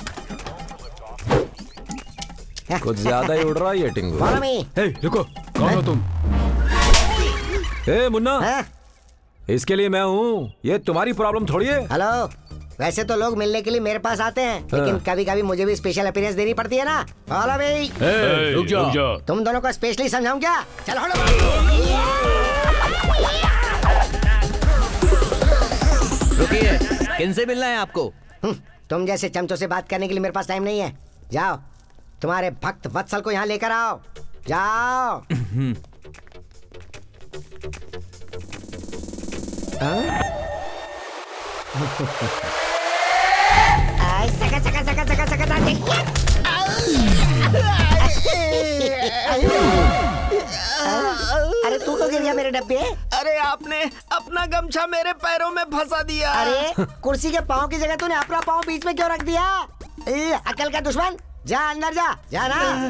कुछ ज्यादा ही उड़ रहा है ये टिंगू। Follow me। रुको, कौन हो तुम? मुन्ना, इसके लिए मैं हूँ, ये तुम्हारी प्रॉब्लम थोड़ी है। हेलो, वैसे तो लोग मिलने के लिए मेरे पास आते हैं, लेकिन कभी कभी मुझे भी स्पेशल अपीयरेंस देनी पड़ती है ना। हेलो भाई, रुक जा। तुम दोनों को स्पेशली समझाऊं क्या? चलो हटो। रुकिए, किनसे मिलना है आपको? तुम जैसे चमचों से बात करने के लिए मेरे पास टाइम नहीं है। जाओ, तुम्हारे भक्त वत्सल को यहाँ लेकर आओ। जाओ। सका सका सका सका सका अरे तू तो गिर गया मेरे डब्बे। अरे आपने अपना गमछा मेरे पैरों में फंसा दिया। अरे कुर्सी के पाँव की जगह तूने अपना पाँव बीच में क्यों रख दिया? अकल का दुश्मन, जा अंदर जा ना।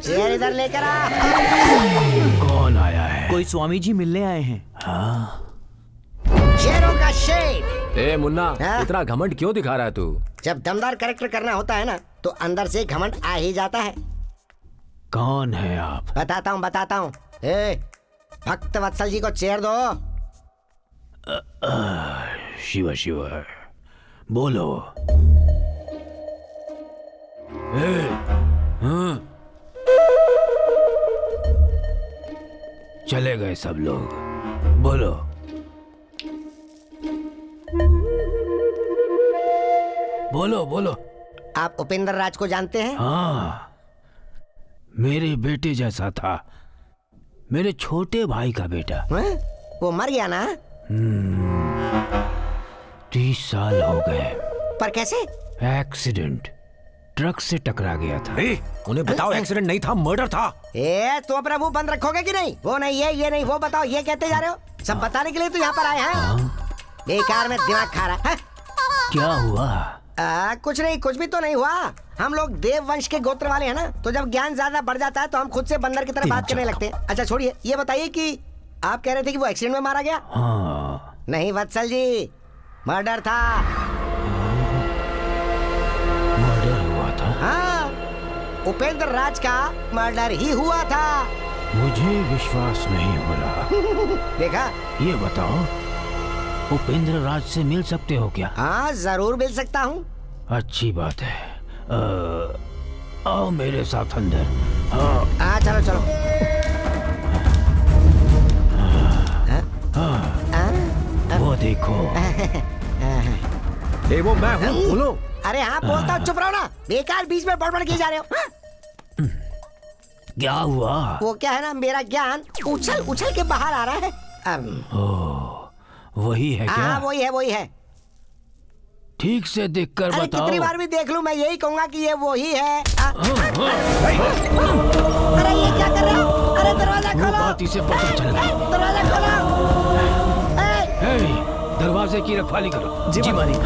चेयर इधर लेकर आ। कौन आया है? कोई स्वामी जी मिलने आए हैं। हाँ? शेरों का शेर। ए मुन्ना, इतना घमंड क्यों दिखा रहा है तू? जब दमदार कैरेक्टर करना होता है ना तो अंदर से घमंड आ ही जाता है। कौन है आप? बताता हूँ। भक्त वत्सल जी को चेयर दो। शिव शिव, बोलो। हाँ? चले गए सब लोग, बोलो। बोलो बोलो। आप उपेंद्र राज को जानते हैं? हाँ, मेरे बेटे जैसा था, मेरे छोटे भाई का बेटा। वो मर गया ना? 30 साल हो गए। पर कैसे? एक्सीडेंट, ट्रक से टकरा गया था। उन्हें बताओ एक्सीडेंट नहीं था, मर्डर था। तो अपना मुंह बंद रखोगे कि नहीं? वो नहीं है, ये नहीं, वो बताओ, ये कहते जा रहे हो? सब बताने के लिए तो यहाँ पर आए हैं। बेकार में दिमाग खा रहा है। क्या हुआ? कुछ नहीं, कुछ भी तो नहीं हुआ। हम लोग देव वंश के गोत्र वाले हैं ना, तो जब ज्ञान ज्यादा बढ़ जाता है तो हम खुद से बंदर की तरह बात करने लगते हैं। अच्छा छोड़िए, ये बताइए कि आप कह रहे थे कि वो एक्सीडेंट में मारा गया? हाँ। नहीं वत्सल जी, मर्डर था। मर्डर हुआ था? हाँ, उपेंद्र राज का मर्डर ही हुआ था। मुझे विश्वास नहीं हो रहा। देखा? ये बताओ, उपेंद्र राज से मिल सकते हो क्या? हाँ जरूर मिल सकता हूँ। अच्छी बात है। आओ मेरे साथ अंदर। हाँ चलो चलो। वो देखो। वो मैं हूँ, बोलो। अरे हाँ बोलता हूँ, चुप रहो ना। बेकार बीच में बड़बड़ किए जा रहे हो। क्या हुआ? वो क्या है ना, मेरा ज्ञान उछल उछल के बाहर आ रहा है। वही है क्या? हाँ वही है। ठीक से देखकर अरे बताओ। कितनी बार भी देख लूं, मैं यही कहूंगा कि ये वही है। अरे ये क्या कर रहे हो? अरे दरवाजा खोलो। बात इसे पता चल गया। दरवाजा खोलो। दरवाजे की रखवाली करो। जी मालिक।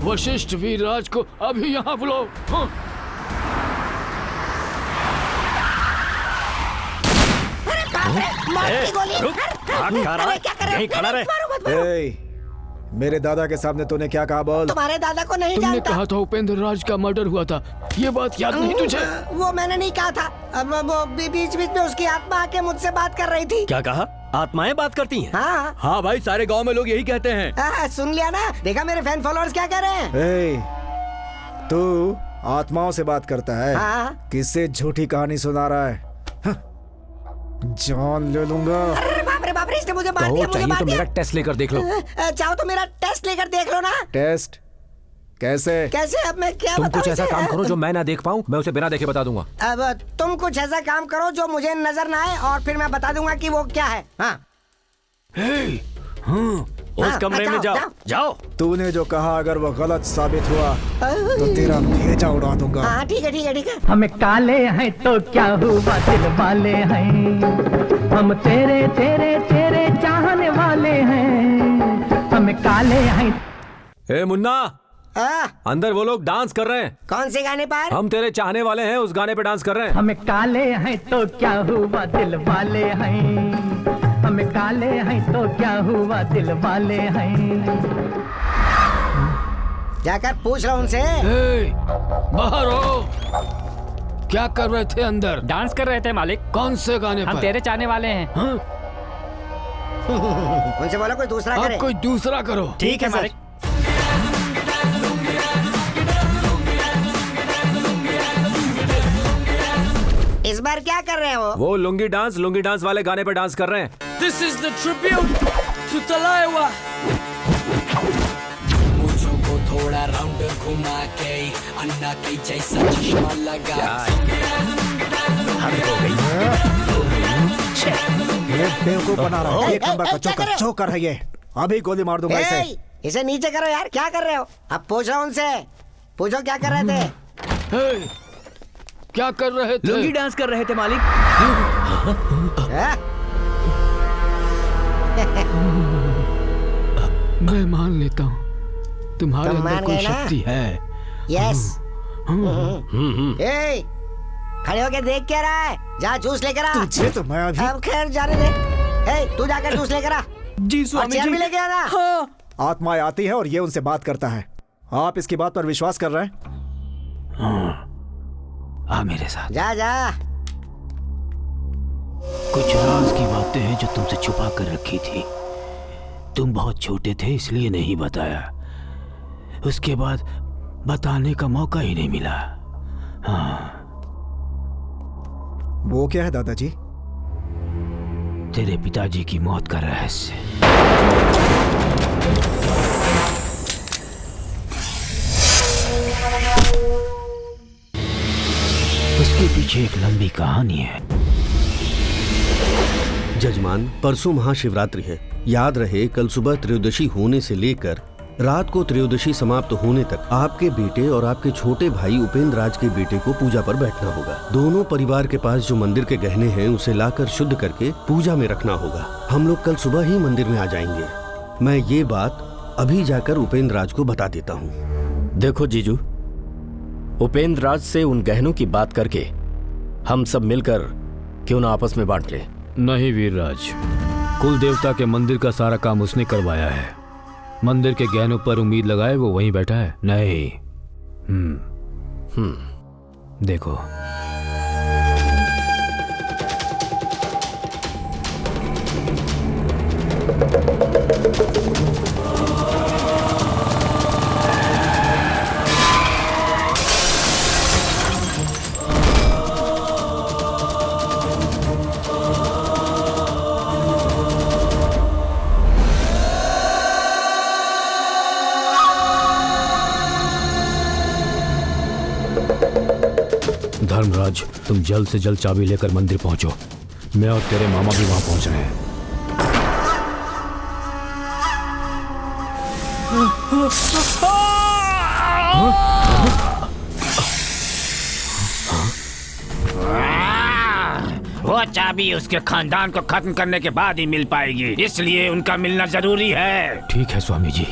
वशिष्ठ वीरराज को अभी यहाँ बुलाओ। मेरे दादा के सामने तूने क्या कहा? बोल। तुम्हारे दादा को नहीं तुमने जानता। कहा था उपेंद्र राज का मर्डर हुआ था, ये बात याद नहीं तुझे? वो मैंने नहीं कहा था। अब वो बीच बीच में उसकी आत्मा आके मुझसे बात कर रही थी। क्या कहा? आत्माएं बात करती हैं? हाँ हाँ भाई, सारे गांव में लोग यही कहते हैं। सुन लिया ना? देखा मेरे फैन फॉलोअर्स क्या कह रहे हैं? तू आत्माओं से बात करता है? हाँ। किससे झूठी कहानी सुना रहा है? जान ले लूंगा। अरे बाप रे, इसने मुझे मार दिया। चाहिए तो मेरा टेस्ट लेकर देख लो। चाहो तो मेरा टेस्ट लेकर देख लो ना। टेस्ट? कैसे? अब मैं क्या तुम बताऊं कुछ ऐसा इसे? काम करो जो मैं ना देख पाऊं, मैं उसे बिना देखे बता दूंगा। अब तुम कुछ ऐसा काम करो जो मुझे नजर ना आए और फिर मैं बता दूंगा कि वो क्या है। हाँ। उस कमरे में जाओ। तूने जो कहा अगर वो गलत साबित हुआ तो तेरा भेजा उड़ा दूंगा। हाँ ठीक है। हम काले हैं तो क्या हुआ, दिल वाले हैं। हम तेरे तेरे तेरे चाहने वाले हैं। हम काले हैं। ए मुन्ना, अंदर वो लोग डांस कर रहे हैं। कौन से गाने पर? हम तेरे चाहने वाले हैं, उस गाने पे डांस कर रहे हैं। हम काले हैं तो क्या हुआ, दिल वाले हैं। हम काले हैं तो क्या हुआ, दिल वाले हैं। जाकर पूछ रहा उनसे। बाहर हो। क्या कर रहे थे अंदर? डांस कर रहे थे मालिक। कौन से गाने हम पर? तेरे चाहने वाले हैं। उनसे बोलो कोई दूसरा करे। आप कोई दूसरा करो। ठीक है मालिक। इस बार क्या कर रहे हो? वो लुंगी डांस वाले गाने पे डांस कर रहे हैं। This is the tribute सुतलाए हुआ। मुझों को थोड़ा राउंड घुमा के अन्ना के जैसा चश्मा लगा। बेवकूफ बना रहा है। एक नंबर का चौकर है ये। अभी गोली मार दूंगा इसे। इसे नीचे करो यार, क्या कर रहे हो? अब पूछो उनसे, पूछो क्या कर रहे थे? क्या कर रहे थे? लुंगी डांस कर रहे थे मालिक। मैं मान लेता हूँ तुम्हारे अंदर कोई शक्ति है। यस। खड़े होके देख क्या रहा है? जा जूस लेकर आ। तुझे तो मैं अभी। अब खैर जाने दे। तू जाकर जूस लेकर आ। जी स्वामी जी। भी लेके आना। हाँ। आत्माएं आती है और ये उनसे बात करता है। आप इसकी बात पर विश्वास कर रहे हैं? आ मेरे साथ। जा जा। कुछ राज की बातें हैं जो तुमसे छुपा कर रखी थी। तुम बहुत छोटे थे इसलिए नहीं बताया। उसके बाद बताने का मौका ही नहीं मिला। हाँ। वो क्या है दादाजी? तेरे पिताजी की मौत का रहस्य। उसके पीछे एक लंबी कहानी है। जजमान, परसों महाशिवरात्रि है। याद रहे कल सुबह त्रयोदशी होने से लेकर रात को त्रयोदशी समाप्त होने तक आपके बेटे और आपके छोटे भाई उपेंद्र राज के बेटे को पूजा पर बैठना होगा। दोनों परिवार के पास जो मंदिर के गहने हैं उसे लाकर शुद्ध करके पूजा में रखना होगा। हम लोग कल सुबह ही मंदिर में आ जाएंगे। मैं ये बात अभी जाकर उपेंद्र राज को बता देता हूँ। देखो जीजू, उपेंद्र राज से उन गहनों की बात करके हम सब मिलकर क्यों ना आपस में बांट ले। नहीं वीरराज, कुल देवता के मंदिर का सारा काम उसने करवाया है। मंदिर के गहनों पर उम्मीद लगाए वो वहीं बैठा है। नहीं। देखो, धर्मराज, तुम जल्द से जल्द चाबी लेकर मंदिर पहुंचो। मैं और तेरे मामा भी वहां पहुंच रहे हैं। वो चाबी उसके खानदान को खत्म करने के बाद ही मिल पाएगी, इसलिए उनका मिलना जरूरी है। ठीक है स्वामी जी।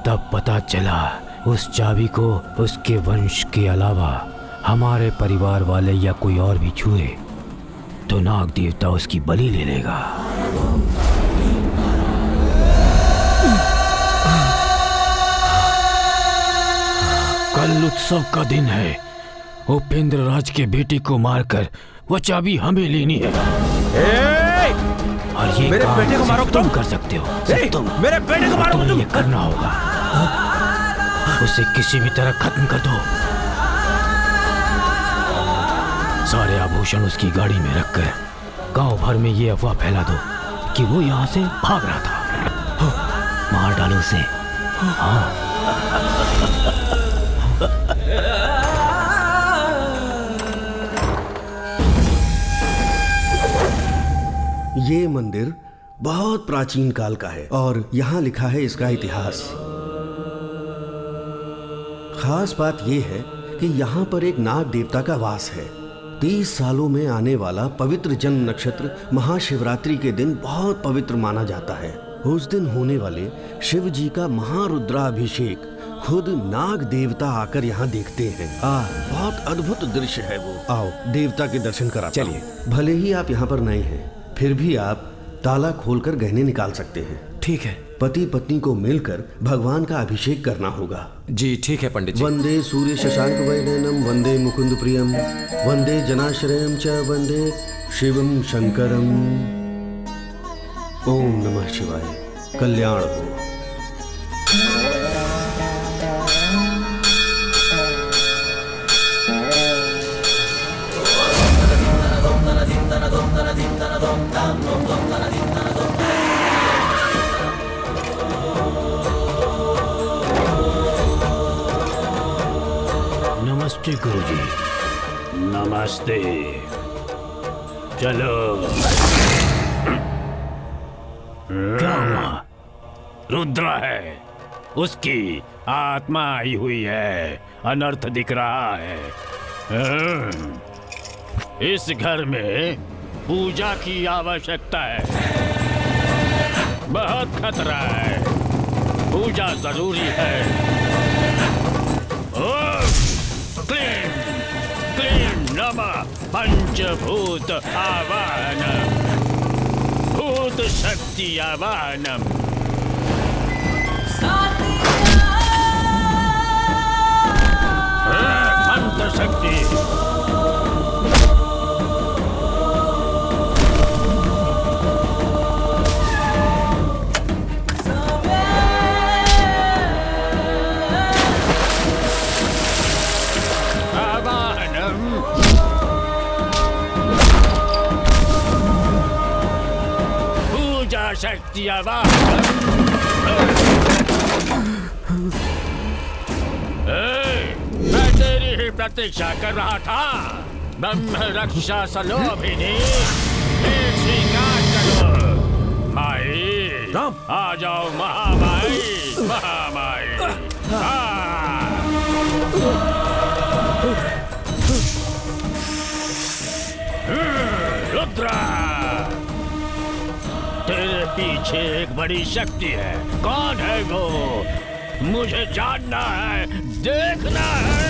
तब पता चला उस चाबी को उसके वंश के अलावा हमारे परिवार वाले या कोई और भी छुए तो नाग देवता उसकी बलि ले लेगा। कल उत्सव का दिन है। उपेंद्र राज के बेटे को मारकर वो चाबी हमें लेनी है। और ये मेरे बेटे को मारो तुम कर सकते हो। सिर्फ तुम। मेरे बेटे को मारो। तुम्हें ये करना होगा। उसे किसी भी तरह खत्म कर दो। सारे आभूषण उसकी गाड़ी में रखकर गांव भर में ये अफवाह फैला दो कि वो यहाँ से भाग रहा था। मार डालो उसे। हाँ। ये मंदिर बहुत प्राचीन काल का है और यहाँ लिखा है इसका इतिहास। खास बात यह है कि यहाँ पर एक नाग देवता का वास है। 30 सालों में आने वाला पवित्र जन्म नक्षत्र महाशिवरात्रि के दिन बहुत पवित्र माना जाता है। उस दिन होने वाले शिव जी का महारुद्राभिषेक खुद नाग देवता आकर यहाँ देखते हैं। बहुत अद्भुत दृश्य है वो। आओ देवता के दर्शन कराता हूं। चलिए। भले ही आप यहाँ पर नए हैं फिर भी आप ताला खोलकर गहने निकाल सकते हैं। ठीक है। पति पत्नी को मिलकर भगवान का अभिषेक करना होगा। जी ठीक है पंडित जी। वंदे सूर्य शशांक वैनयनम वंदे मुकुंद प्रियम वंदे जनाश्रयम च वंदे शिवम शंकरम। ओम नमः शिवाय। कल्याण हो। जी गुरुजी, नमस्ते। चलो। क्या हुआ? रुद्रा है, उसकी आत्मा आई हुई है, अनर्थ दिख रहा है। इस घर में पूजा की आवश्यकता है, बहुत खतरा है, पूजा जरूरी है। ओम क्लीं क्लीं नमः पंचभूत आवाहनम, भूत शक्ति आवाहनम। मंत्र शक्ति। शक्ति मैं तेरी ही प्रतीक्षा कर रहा था। ब्रह्म रक्षा सलोभिनी, स्वीकार करो। माई आ जाओ, महामाई महामाई। रुद्रा, तेरे पीछे एक बड़ी शक्ति है। कौन है वो? मुझे जानना है, देखना है।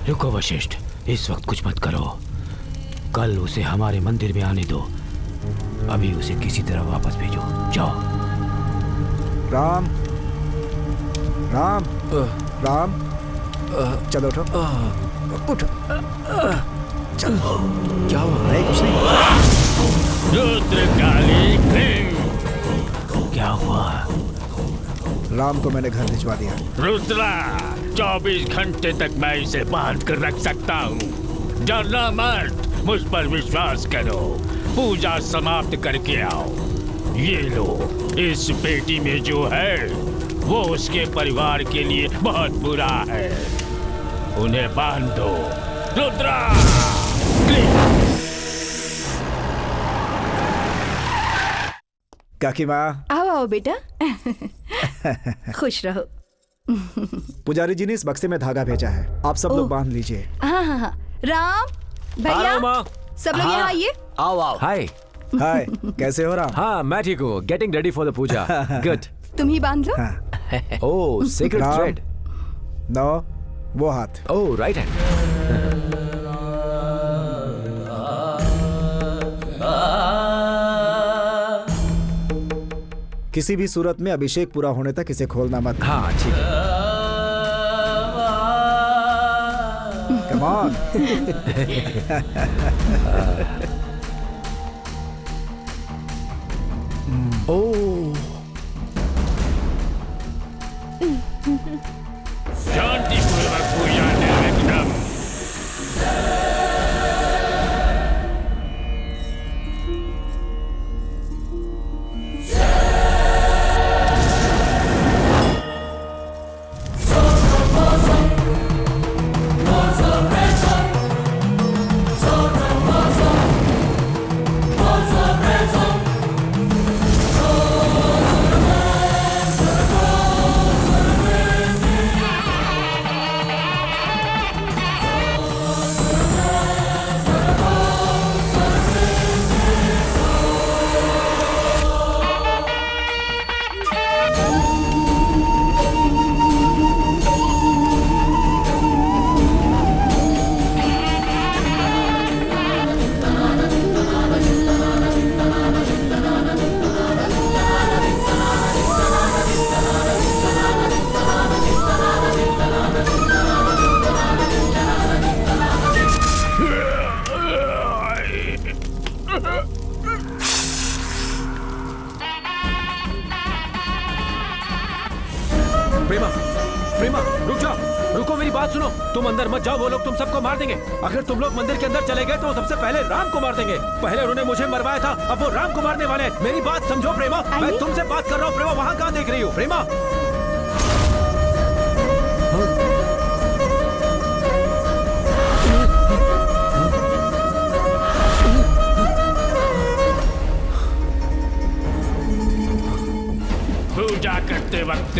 रुको वशिष्ठ, इस वक्त कुछ मत करो। कल उसे हमारे मंदिर में आने दो। अभी उसे किसी तरह वापस भेजो। जाओ। राम राम राम, चलो उठो उठो। चलो, क्या हुआ? नहीं कुछ नहीं। रुद्रकाली क्या हुआ? राम को मैंने घर भिजवा दिया। रुद्रा, 24 घंटे तक मैं इसे बांध कर रख सकता हूँ। डरना मत, मुझ पर विश्वास करो। पूजा समाप्त करके आओ। ये लो, इस पेटी में जो है वो उसके परिवार के लिए बहुत बुरा है। उन्हें बांध दो। रुद्रा, काकी माँ। आओ आओ बेटा। खुश रहो। पुजारी जी ने इस बक्से में धागा भेजा है, आप सब लोग बांध लीजिए। हाँ हाँ हाँ। राम भैया, सब लोग यहाँ आइए। आओ आओ। हाय हाय, कैसे हो राम? हाँ मैं ठीक हूँ। Getting ready for the puja. Good. तुम ही बांध लो। Oh, secret thread. नो, वो हाथ। Oh, right hand. किसी भी सूरत में अभिषेक पूरा होने तक इसे खोलना मत। हाँ ठीक है। Come on. ओह, शांतिपूर्वक पूजा निर्विघ्न। प्रेमा, प्रेमा, रुक जाओ, रुको मेरी बात सुनो, तुम अंदर मत जाओ, वो लोग तुम सबको मार देंगे। अगर तुम लोग मंदिर के अंदर चले गए तो सबसे पहले राम को मार देंगे। पहले उन्होंने मुझे मरवाया था, अब वो राम को मारने वाले हैं। मेरी बात समझो प्रेमा, मैं तुमसे बात कर रहा हूँ। प्रेमा वहाँ कहाँ देख रही हो? प्रेमा पूजा करते वक्त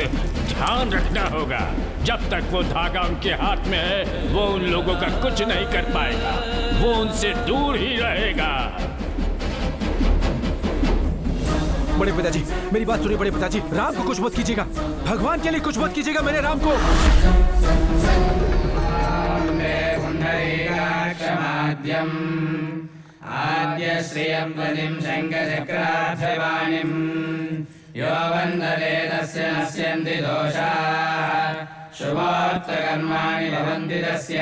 ध्यान रखना होगा, जब तक वो धागा उनके हाथ में है वो उन लोगों का कुछ नहीं कर पाएगा, वो उनसे दूर ही रहेगा। बड़े पिताजी मेरी बात सुनिए। बड़े पिताजी, राम को कुछ मत कीजिएगा, भगवान के लिए कुछ मत कीजिएगा मेरे राम को। आद्य श्रियं वनिं शङ्खचक्राभ्यवाणिं यो वन्दते तस्य नश्यन्ति दोषाः शुभोक्तकर्माणि भवन्ति तस्य।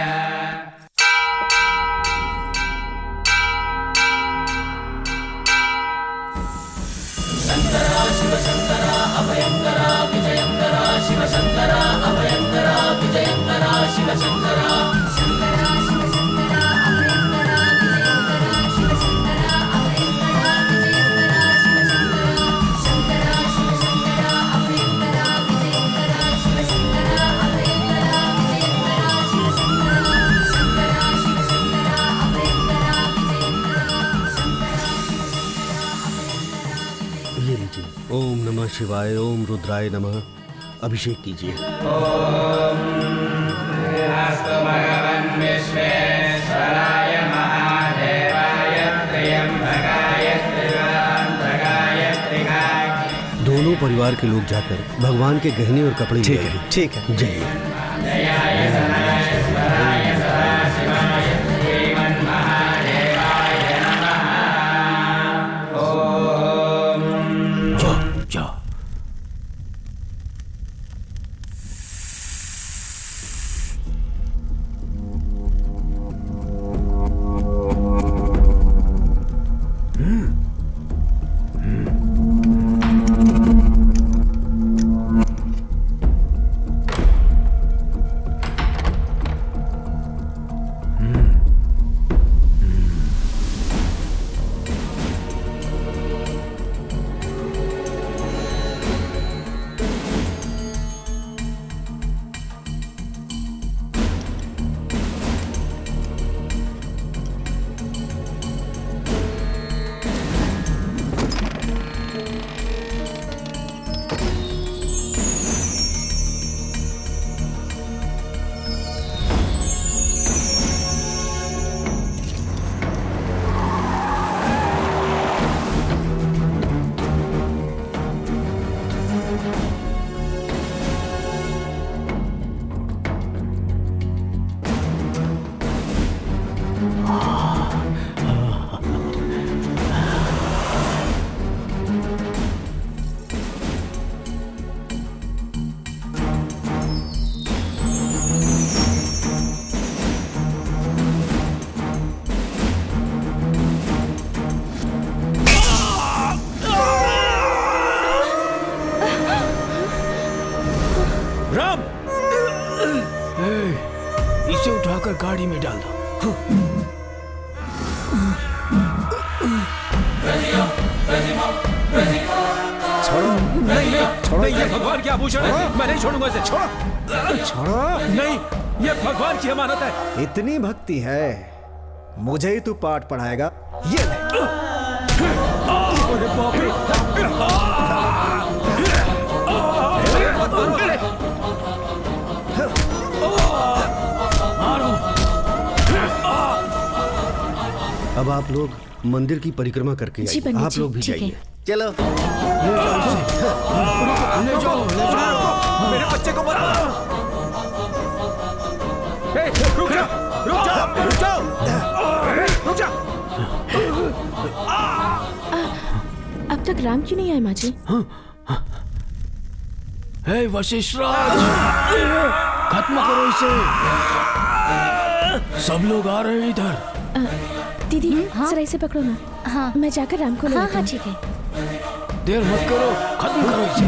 शङ्करा शिवशङ्करा अभयङ्करा विजयङ्करा शिवशङ्करा अभयङ्करा विजयङ्करा शिवशङ्करा शङ्करा शिवशङ्करा अभयङ्करा विजयङ्करा शिवशङ्करा अभयङ्करा विजयङ्करा शिवशङ्करा शङ्करा शिवशङ्करा अभयङ्करा विजयङ्करा शिवशङ्करा अभयङ्करा विजयङ्करा शिवशङ्करा शङ्करा शिवशङ्करा अभयङ्करा विजयङ्करा। ये लीजिए। ओम नमः शिवाय, ओम रुद्राय नमः। अभिषेक कीजिए। ओम अस्तु भगवन् विश्वेश्वराय महादेवाय त्र्यंबकाय त्रिपुरान्तकाय त्रिकाय। दोनों परिवार के लोग जाकर भगवान के गहने और कपड़े ले आएंगे। ठीक है। जय जयाय सदाशिवाय सदाशिवाय श्रीमन्महादेवाय नमः। ओम जाओ। इसे उठाकर गाड़ी में डाल दो। छोड़ो। नहीं, ये भगवान की आभूषण है, मैं नहीं छोड़ूंगा इसे। छोड़ो। नहीं, ये भगवान की अमानत है। इतनी भक्ति है, मुझे ही तू पाठ पढ़ाएगा? ये ले। अरे बाप रे। अब आप लोग मंदिर की परिक्रमा करके आइए। आप लोग भी जाइए। चलो ले जाओ मेरे बच्चे को मत मारो। रुक जाओ। अब तक राम क्यों नहीं आए माँ जी? हे वशिष्ठ राज, खत्म करो इसे। सब लोग आ रहे हैं इधर। दीदी जरा इसे पकड़ो ना। हाँ मैं जाकर राम को ले आता हूँ। ठीक है। देर मत करो, खत्म करो इसे।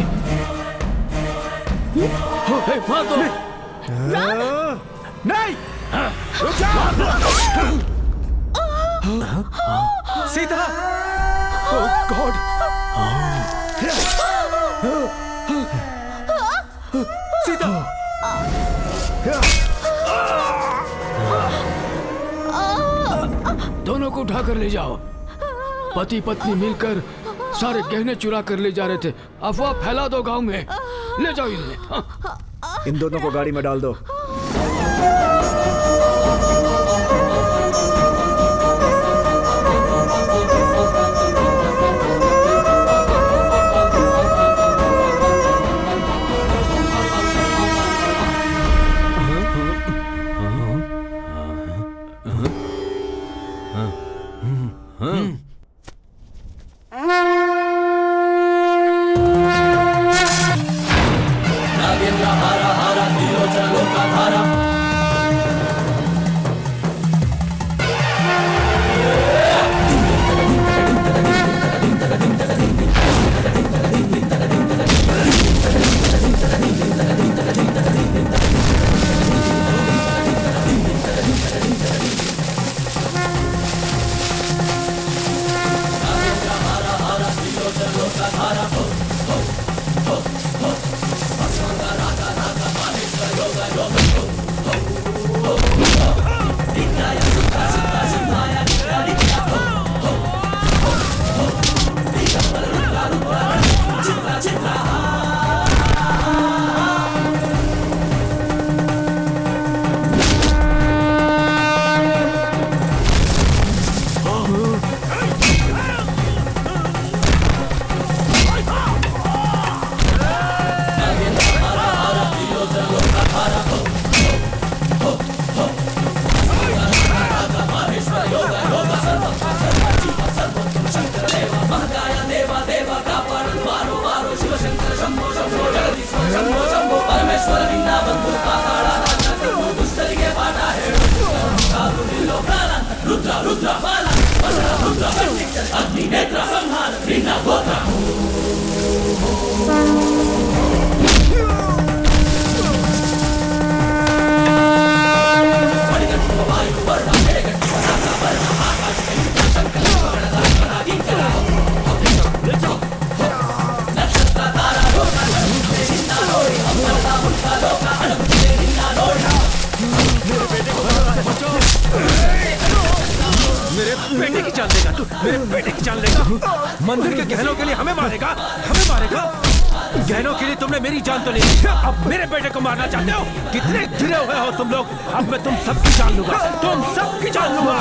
हे, मार दो। नहीं, रुक जा। सीता, ओह गॉड, सीता। दोनों को उठाकर ले जाओ। पति पत्नी मिलकर सारे गहने चुरा कर ले जा रहे थे। अफवाह फैला दो गांव में। ले जाओ इन्हें। इन दोनों को गाड़ी में डाल दो। मंदिर के गहनों के लिए हमें मारेगा? गहनों के लिए तुमने मेरी जान तो ली, अब मेरे बेटे को मारना चाहते हो? कितने गिरे हुए हो तुम लोग? अब मैं तुम सबकी जान लूंगा, तुम सबकी जान लूंगा।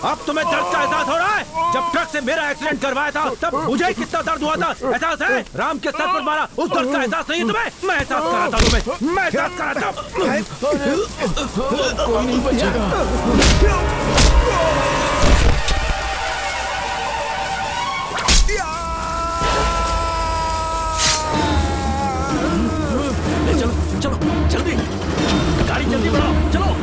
अब तुम्हें दर्द का एहसास हो रहा है? जब ट्रक से मेरा एक्सीडेंट करवाया था तब मुझे कितना दर्द हुआ था, एहसास है? राम के सर पर मारा, उस दर्द का एहसास नहीं है तुम्हें? मैं एहसास कराता हूँ तुम्हें, मैं एहसास कराता हूँ। कोई नहीं बचेगा। चलो चलो जल्दी, गाड़ी जल्दी बढ़ाओ, चलो।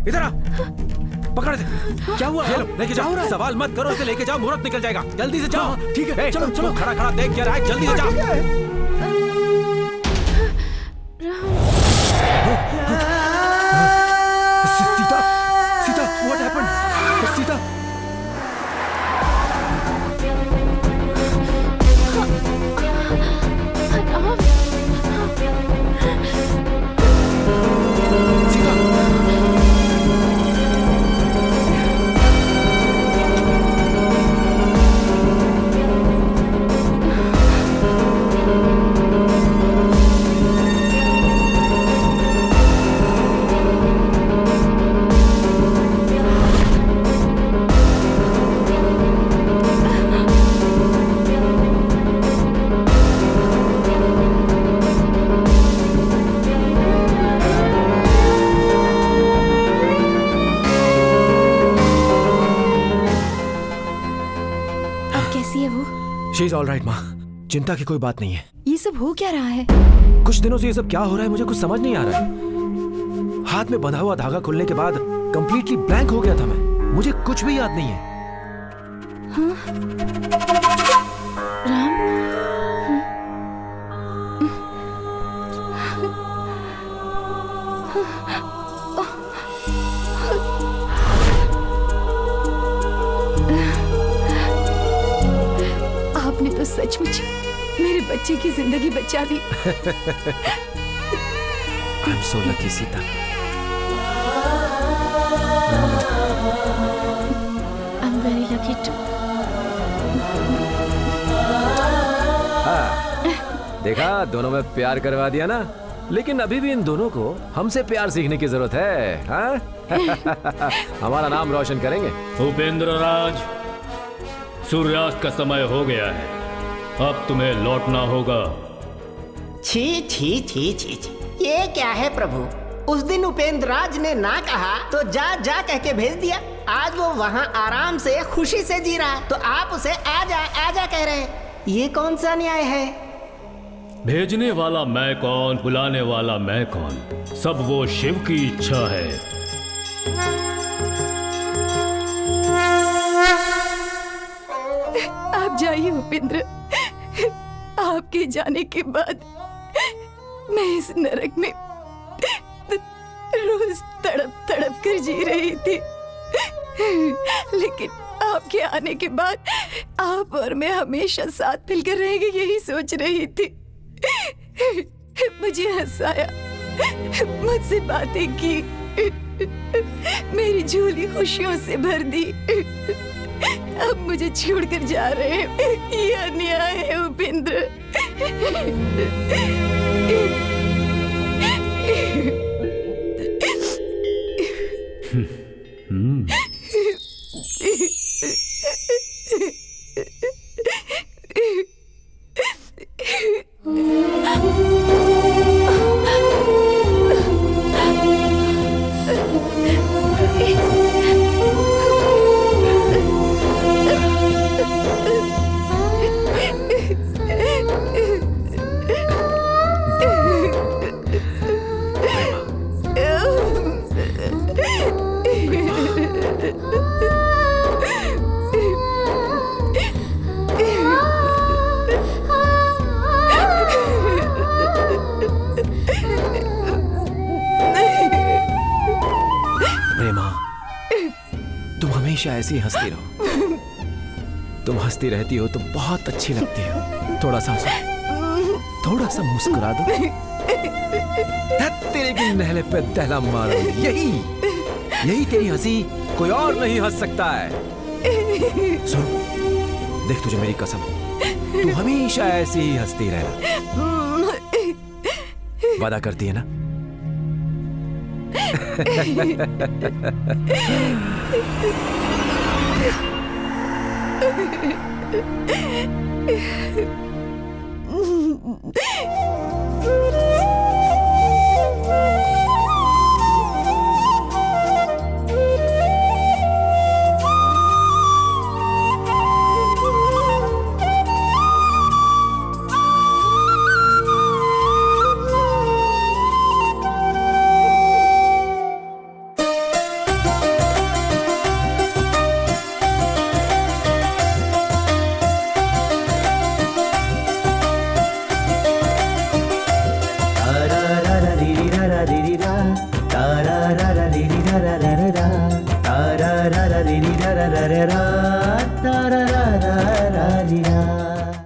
इधर आ, पकड़ से। क्या हुआ? ये लो, लेके जाओ। सवाल मत करो, इसे लेके जाओ, मुहूर्त निकल जाएगा। जल्दी से जाओ। ठीक है, चलो चलो। खड़ा खड़ा देख क्या रहा है, जल्दी से जाओ। Sita, Sita, what happened? सीता। सीता। कैसी है वो? शी इज ऑल राइट माँ, चिंता की कोई बात नहीं है। ये सब हो क्या रहा है? कुछ दिनों से ये सब क्या हो रहा है मुझे कुछ समझ नहीं आ रहा है। हाथ में बंधा हुआ धागा खुलने के बाद कंप्लीटली ब्लैंक हो गया था मैं, मुझे कुछ भी याद नहीं है। राम, आपने तो सचमुच मेरे बच्चे की जिंदगी बचा ली। I am so lucky Sita. I am very lucky too. देखा, दोनों में प्यार करवा दिया ना। लेकिन अभी भी इन दोनों को हमसे प्यार सीखने की जरूरत है। हाँ? हमारा नाम रोशन करेंगे। उपेंद्र राज, सूर्यास्त का समय हो गया है, अब तुम्हें लौटना होगा। छी छी छी छी छी, ये क्या है प्रभु? उस दिन उपेंद्र राज ने ना कहा तो जा जा कह के भेज दिया। आज वो वहाँ आराम से खुशी से जी रहा है तो आप उसे आजा कह रहे हैं। ये कौन सा न्याय है? भेजने वाला मैं कौन, बुलाने वाला मैं कौन, सब वो शिव की इच्छा है। आप जाइए उपेंद्र, आपके जाने के बाद मैं इस नरक में रोज तड़प तड़प कर जी रही थी, लेकिन आपके आने के बाद आप और मैं हमेशा साथ मिलकर रहेंगे यही सोच रही थी। मुझे हंसाया, मुझसे बातें की, मेरी झोली खुशियों से भर दी। अब मुझे छोड़कर जा रहे हैं, ये अन्याय है उपेंद्र। ऐसी हंसती रहो। तुम हंसती रहती हो तो बहुत अच्छी लगती हो। थोड़ा सा हंसो, थोड़ा सा मुस्कुरा दो। तेरे की नहले पे दहला मारो। यही तेरी हंसी कोई और नहीं हंस सकता है। सुन, देख तुझे मेरी कसम, तू हमेशा ऐसी ही हंसती रहना। वादा करती है ना? रा